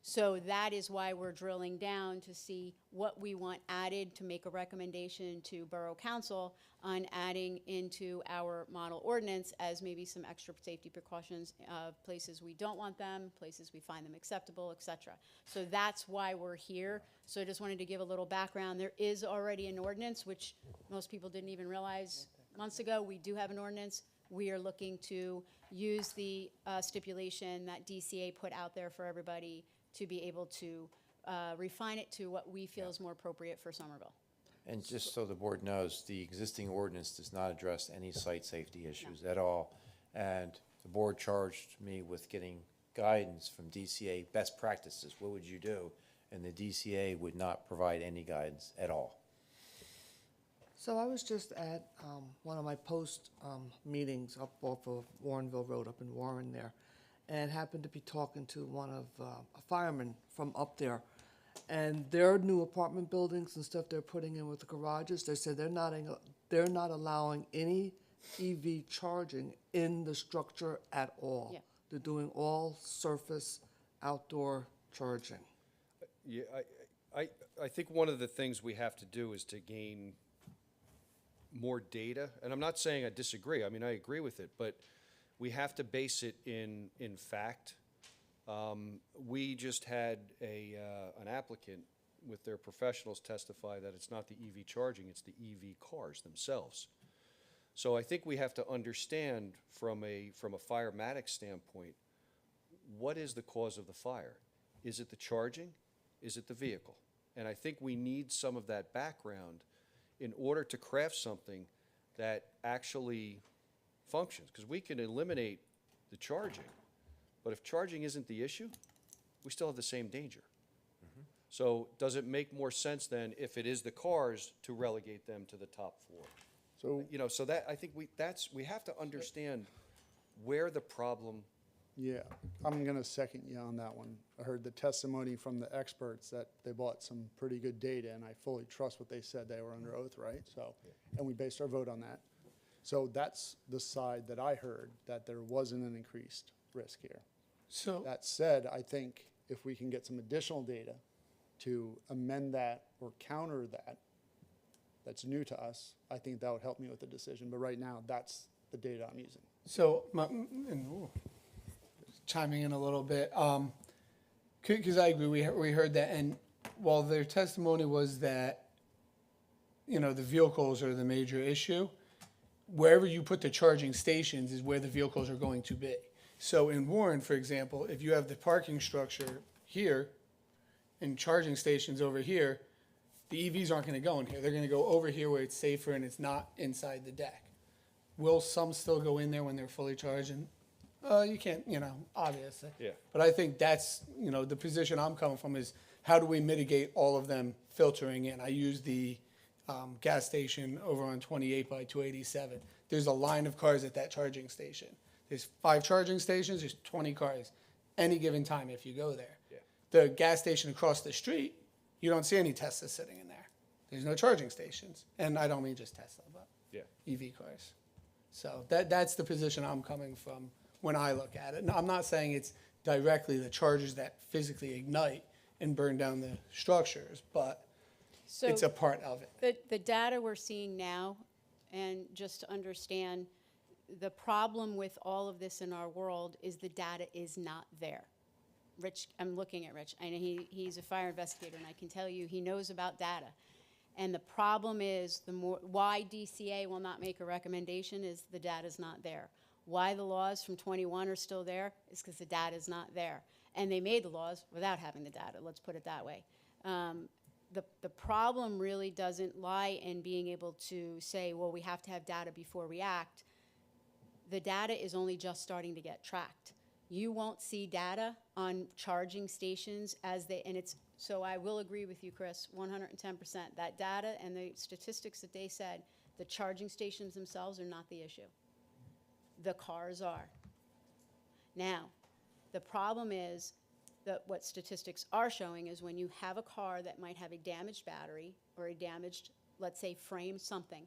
So that is why we're drilling down to see what we want added, to make a recommendation to Borough Council on adding into our model ordinance as maybe some extra safety precautions, places we don't want them, places we find them acceptable, et cetera. So that's why we're here. So I just wanted to give a little background. There is already an ordinance, which most people didn't even realize months ago. We do have an ordinance. We are looking to use the stipulation that DCA put out there for everybody to be able to refine it to what we feel is more appropriate for Somerville. And just so the board knows, the existing ordinance does not address any site safety issues at all. And the board charged me with getting guidance from DCA, best practices, what would you do? And the DCA would not provide any guidance at all. So I was just at one of my post meetings up off of Warrenville Road up in Warren there, and happened to be talking to one of a fireman from up there. And their new apartment buildings and stuff they're putting in with the garages, they said they're not allowing any EV charging in the structure at all. Yeah. They're doing all surface outdoor charging. Yeah, I think one of the things we have to do is to gain more data, and I'm not saying I disagree, I mean, I agree with it, but we have to base it in fact. We just had an applicant with their professionals testify that it's not the EV charging, it's the EV cars themselves. So I think we have to understand from a firematic standpoint, what is the cause of the fire? Is it the charging? Is it the vehicle? And I think we need some of that background in order to craft something that actually functions. Because we can eliminate the charging, but if charging isn't the issue, we still have the same danger. So does it make more sense then, if it is the cars, to relegate them to the top floor? So, You know, so that, I think we have to understand where the problem. yeah, I'm gonna second you on that one. I heard the testimony from the experts that they bought some pretty good data, and I fully trust what they said. They were under oath, right? So, and we based our vote on that. So that's the side that I heard, that there wasn't an increased risk here. So, That said, I think if we can get some additional data to amend that or counter that, that's new to us, I think that would help me with the decision. But right now, that's the data I'm using. so, chiming in a little bit, because I agree, we heard that, and while their testimony was that, you know, the vehicles are the major issue, wherever you put the charging stations is where the vehicles are going to be. So in Warren, for example, if you have the parking structure here and charging stations over here, the EVs aren't gonna go in here. They're gonna go over here where it's safer and it's not inside the deck. Will some still go in there when they're fully charged? And, you can't, you know, obviously. Yeah. But I think that's, you know, the position I'm coming from is how do we mitigate all of them filtering in? I use the gas station over on 28 by 287. There's a line of cars at that charging station. There's 5 charging stations, there's 20 cars any given time if you go there. Yeah. The gas station across the street, you don't see any Teslas sitting in there. There's no charging stations. And I don't mean just Tesla, but Yeah. EV cars. So that's the position I'm coming from when I look at it. No, I'm not saying it's directly the chargers that physically ignite and burn down the structures, but So it's a part of it. the data we're seeing now, and just to understand, the problem with all of this in our world is the data is not there. Rich, I'm looking at Rich, I know he's a fire investigator, and I can tell you, he knows about data. And the problem is, why DCA will not make a recommendation is the data's not there. Why the laws from 21 are still there is because the data's not there. And they made the laws without having the data, let's put it that way. The problem really doesn't lie in being able to say, well, we have to have data before we act. The data is only just starting to get tracked. You won't see data on charging stations so I will agree with you, Chris, 110%. That data and the statistics that they said, the charging stations themselves are not the issue. The cars are. Now, the problem is that what statistics are showing is when you have a car that might have a damaged battery or a damaged, let's say, frame something,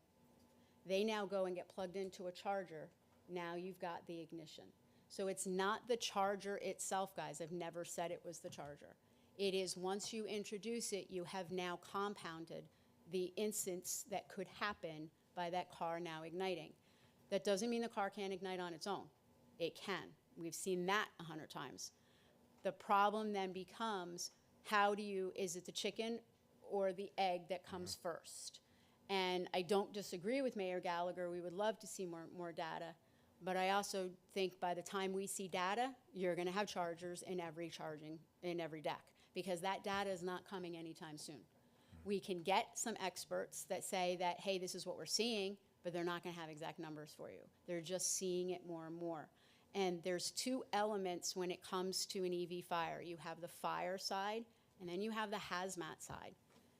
they now go and get plugged into a charger. Now you've got the ignition. So it's not the charger itself, guys. I've never said it was the charger. It is once you introduce it, you have now compounded the instance that could happen by that car now igniting. That doesn't mean the car can't ignite on its own. It can. We've seen that 100 times. The problem then becomes, is it the chicken or the egg that comes first? And I don't disagree with Mayor Gallagher. We would love to see more data. But I also think by the time we see data, you're going to have chargers in every deck, because that data is not coming anytime soon. We can get some experts that say that, hey, this is what we're seeing, but they're not going to have exact numbers for you. They're just seeing it more and more. And there's two elements when it comes to an EV fire. You have the fire side, and then you have the hazmat side.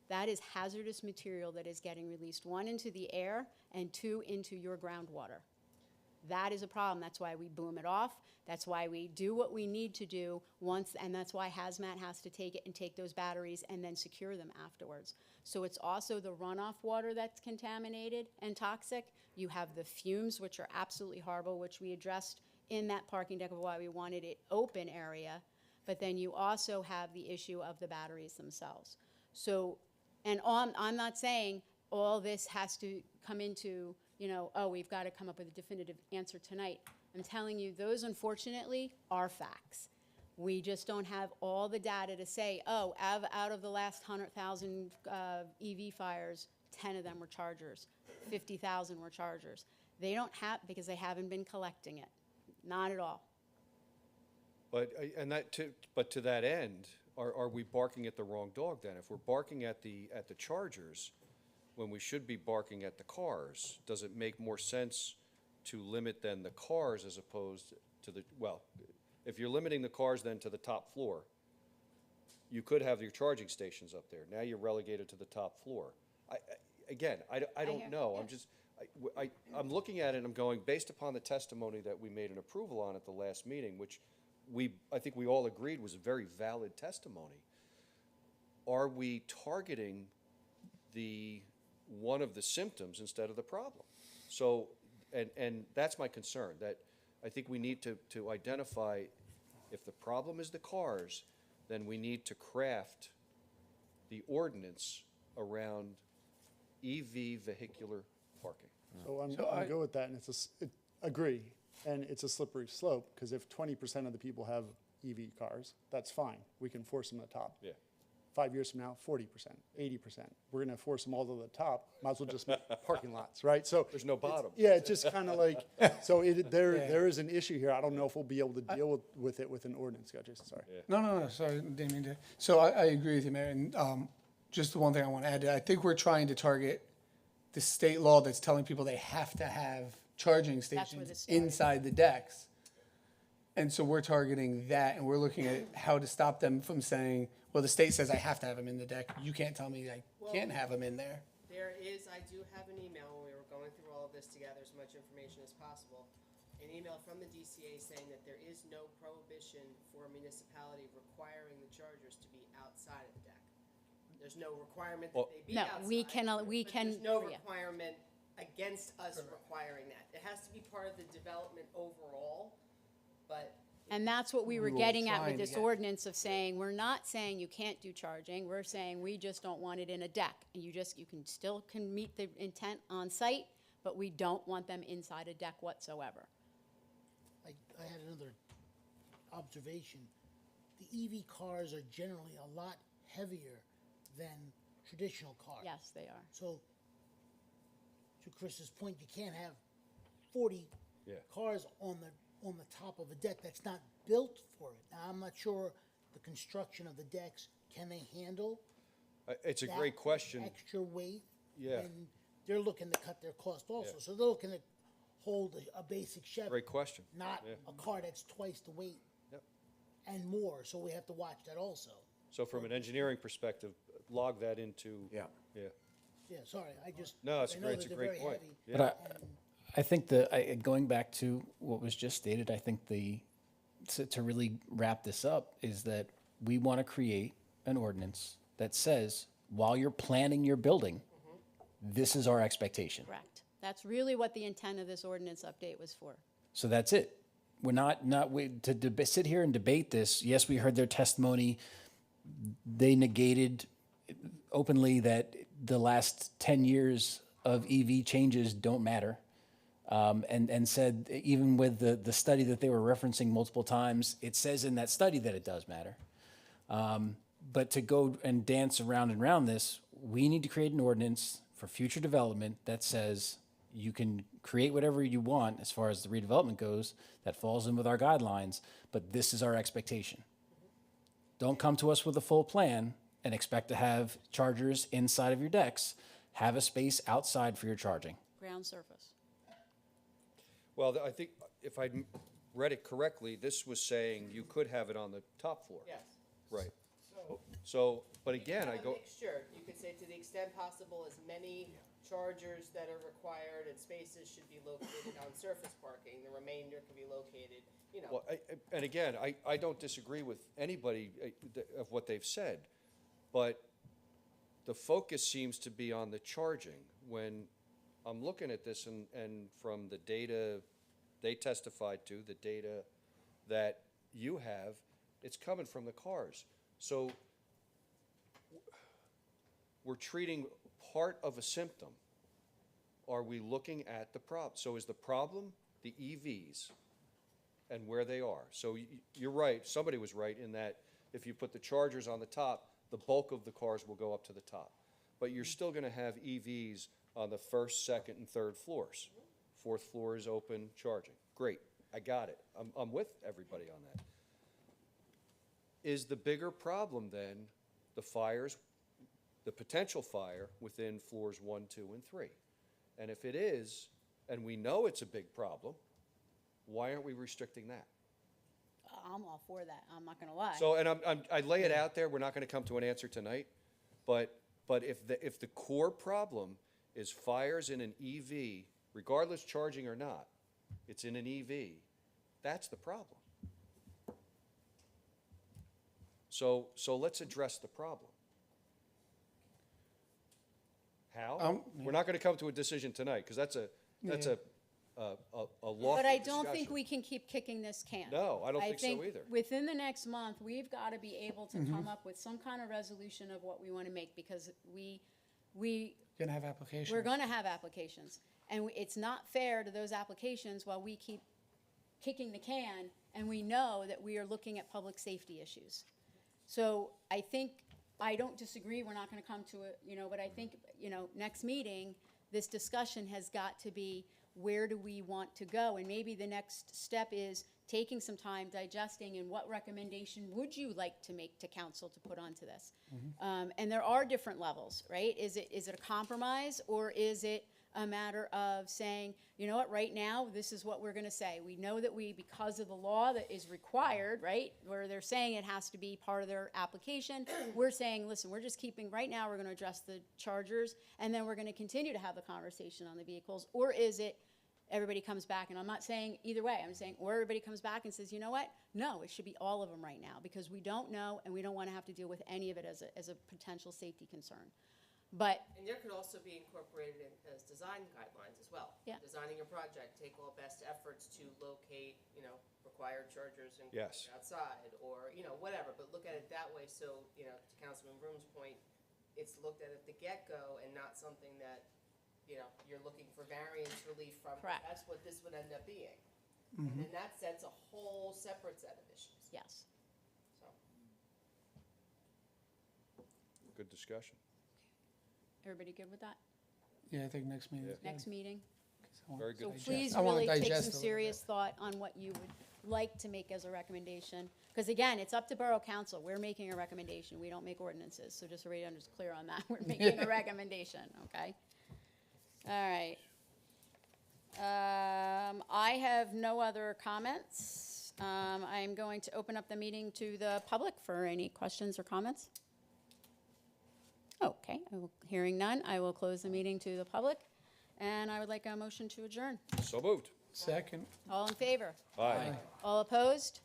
That is hazardous material that is getting released, one, into the air, and two, into your groundwater. That is a problem. That's why we boom it off. That's why we do what we need to do once, and that's why hazmat has to take it and take those batteries and then secure them afterwards. So it's also the runoff water that's contaminated and toxic. You have the fumes, which are absolutely horrible, which we addressed in that parking deck of why we wanted it open area. But then you also have the issue of the batteries themselves. So, and I'm not saying all this has to come into, we've got to come up with a definitive answer tonight. I'm telling you, those unfortunately are facts. We just don't have all the data to say, out of the last 100,000 EV fires, 10 of them were chargers, 50,000 were chargers. They don't have, because they haven't been collecting it. Not at all. But, but to that end, are we barking at the wrong dog then? If we're barking at the chargers, when we should be barking at the cars, does it make more sense to limit then the cars as opposed to if you're limiting the cars then to the top floor, you could have your charging stations up there. Now you're relegated to the top floor. I don't know. I'm looking at it and I'm going, based upon the testimony that we made an approval on at the last meeting, which I think we all agreed was a very valid testimony. Are we targeting one of the symptoms instead of the problem? So, and that's my concern, that I think we need to identify, if the problem is the cars, then we need to craft the ordinance around EV vehicular parking. So I'm gonna go with that, and agree, and it's a slippery slope, because if 20% of the people have EV cars, that's fine. We can force them to the top. Yeah. 5 years from now, 40%, 80%. We're gonna force them all to the top. Might as well just make parking lots, right? So There's no bottom. yeah, it's just kind of like, so there is an issue here. I don't know if we'll be able to deal with it with an ordinance. Go, Jason, sorry. Yeah. No, sorry, didn't mean to. So I agree with you, Mayor, and just the one thing I want to add, I think we're trying to target the state law that's telling people they have to have charging where stations this started. inside the decks. And so we're targeting that, and we're looking at how to stop them from saying, well, the state says I have to have them in the deck. You can't tell me I can't have them in there. I do have an email when we were going through all of this together, as much information as possible. An email from the DCA saying that there is no prohibition for a municipality requiring the chargers to be outside of the deck. There's no requirement that they be No, outside. we can. There's no yeah. requirement against us requiring that. It has to be part of the development overall, but And that's what we were We were getting at trying with to this get- ordinance of saying, we're not saying you can't do charging, we're saying we just don't want it in a deck. And you can meet the intent on site, but we don't want them inside a deck whatsoever. I had another observation. The EV cars are generally a lot heavier than traditional cars. Yes, they are. So, to Chris's point, you can't have 40 Yeah. cars on the top of a deck that's not built for it. Now, I'm not sure the construction of the decks, can they handle It's a that great question. extra weight? Yeah. And they're looking to cut their cost also. Yeah. So they're looking to hold a basic Chevy. Great question. Not Yeah. a car that's twice the weight Yep. and more. So we have to watch that also. So from an engineering perspective, log that into. Yeah. Yeah. Yeah, sorry, I just. No, it's I a know great, that it's a they're great very point. heavy, Yeah. But I think going back to what was just stated, I think to really wrap this up is that we want to create an ordinance that says, while you're planning your building, this is our expectation. Correct. That's really what the intent of this ordinance update was for. So that's it. we're not sit here and debate this. Yes, we heard their testimony. They negated openly that the last 10 years of EV changes don't matter. And said even with the study that they were referencing multiple times, it says in that study that it does matter. But to go and dance around and around this, we need to create an ordinance for future development that says you can create whatever you want as far as the redevelopment goes that falls in with our guidelines, but this is our expectation. Don't come to us with a full plan and expect to have chargers inside of your decks. Have a space outside for your charging. Ground surface. Well, I think if I read it correctly, this was saying you could have it on the top floor. Yes. Right. So, but again, I Have a go, mixture. You could say to the extent possible, as many chargers that are required and spaces should be located on surface parking. The remainder can be located, you know. well, and again, I don't disagree with anybody of what they've said, but the focus seems to be on the charging. When I'm looking at this and from the data they testified to, the data that you have, it's coming from the cars. So we're treating part of a symptom. Are we looking at the problem? So is the problem the EVs and where they are? So you're right, somebody was right in that if you put the chargers on the top, the bulk of the cars will go up to the top. But you're still gonna have EVs on the first, second, and third floors. Fourth floor is open charging. Great, I got it. I'm with everybody on that. Is the bigger problem then the fires, the potential fire within floors 1, 2, and 3? And if it is, and we know it's a big problem, why aren't we restricting that? I'm all for that. I'm not gonna lie. So, and I lay it out there, we're not gonna come to an answer tonight, but if the core problem is fires in an EV, regardless charging or not, it's in an EV, that's the problem. So let's address the problem. How? We're not gonna come to a decision tonight, because that's a lofty But I don't think discussion. we can keep kicking this can. No, I don't think so either. Within the next month, we've got to be able to come up with some kind of resolution of what we want to make, because Gonna have applications. we're going to have applications. And it's not fair to those applications while we keep kicking the can, and we know that we are looking at public safety issues. So I think, I don't disagree, we're not going to come to it, but I think, next meeting, this discussion has got to be, where do we want to go? And maybe the next step is taking some time, digesting, and what recommendation would you like to make to council to put onto this? And there are different levels, right? Is it a compromise, or is it a matter of saying, you know what, right now, this is what we're gonna say. We know that because of the law that is required, right, where they're saying it has to be part of their application, we're saying, listen, we're just keeping, right now, we're gonna address the chargers, and then we're gonna continue to have the conversation on the vehicles, or is it, everybody comes back, and I'm not saying either way, I'm saying, or everybody comes back and says, you know what, no, it should be all of them right now, because we don't know, and we don't wanna have to deal with any of it as a potential safety concern. But, And there could also be incorporated in as design guidelines as well. Yeah. Designing a project, take all best efforts to locate, required chargers and Yes. outside, or, whatever, but look at it that way, so, to Councilman Broom's point, it's looked at the get-go and not something that, you're looking for variance relief from. Correct. That's what this would end up being. And then that sets a whole separate set of issues, yes. so. Good discussion. Everybody good with that? Yeah, I think next meeting. Next meeting? Very So good. please I wanna really take digest some a little serious thought on what you would like to make as a recommendation. Because again, it's up to Borough Council. We're making a recommendation. We don't make ordinances. So just so everybody is clear on that, we're making a recommendation, okay? All right. I have no other comments. I'm going to open up the meeting to the public for any questions or comments. Okay, hearing none, I will close the meeting to the public, and I would like a motion to adjourn. So moved. Second. All in favor? Aye. All opposed?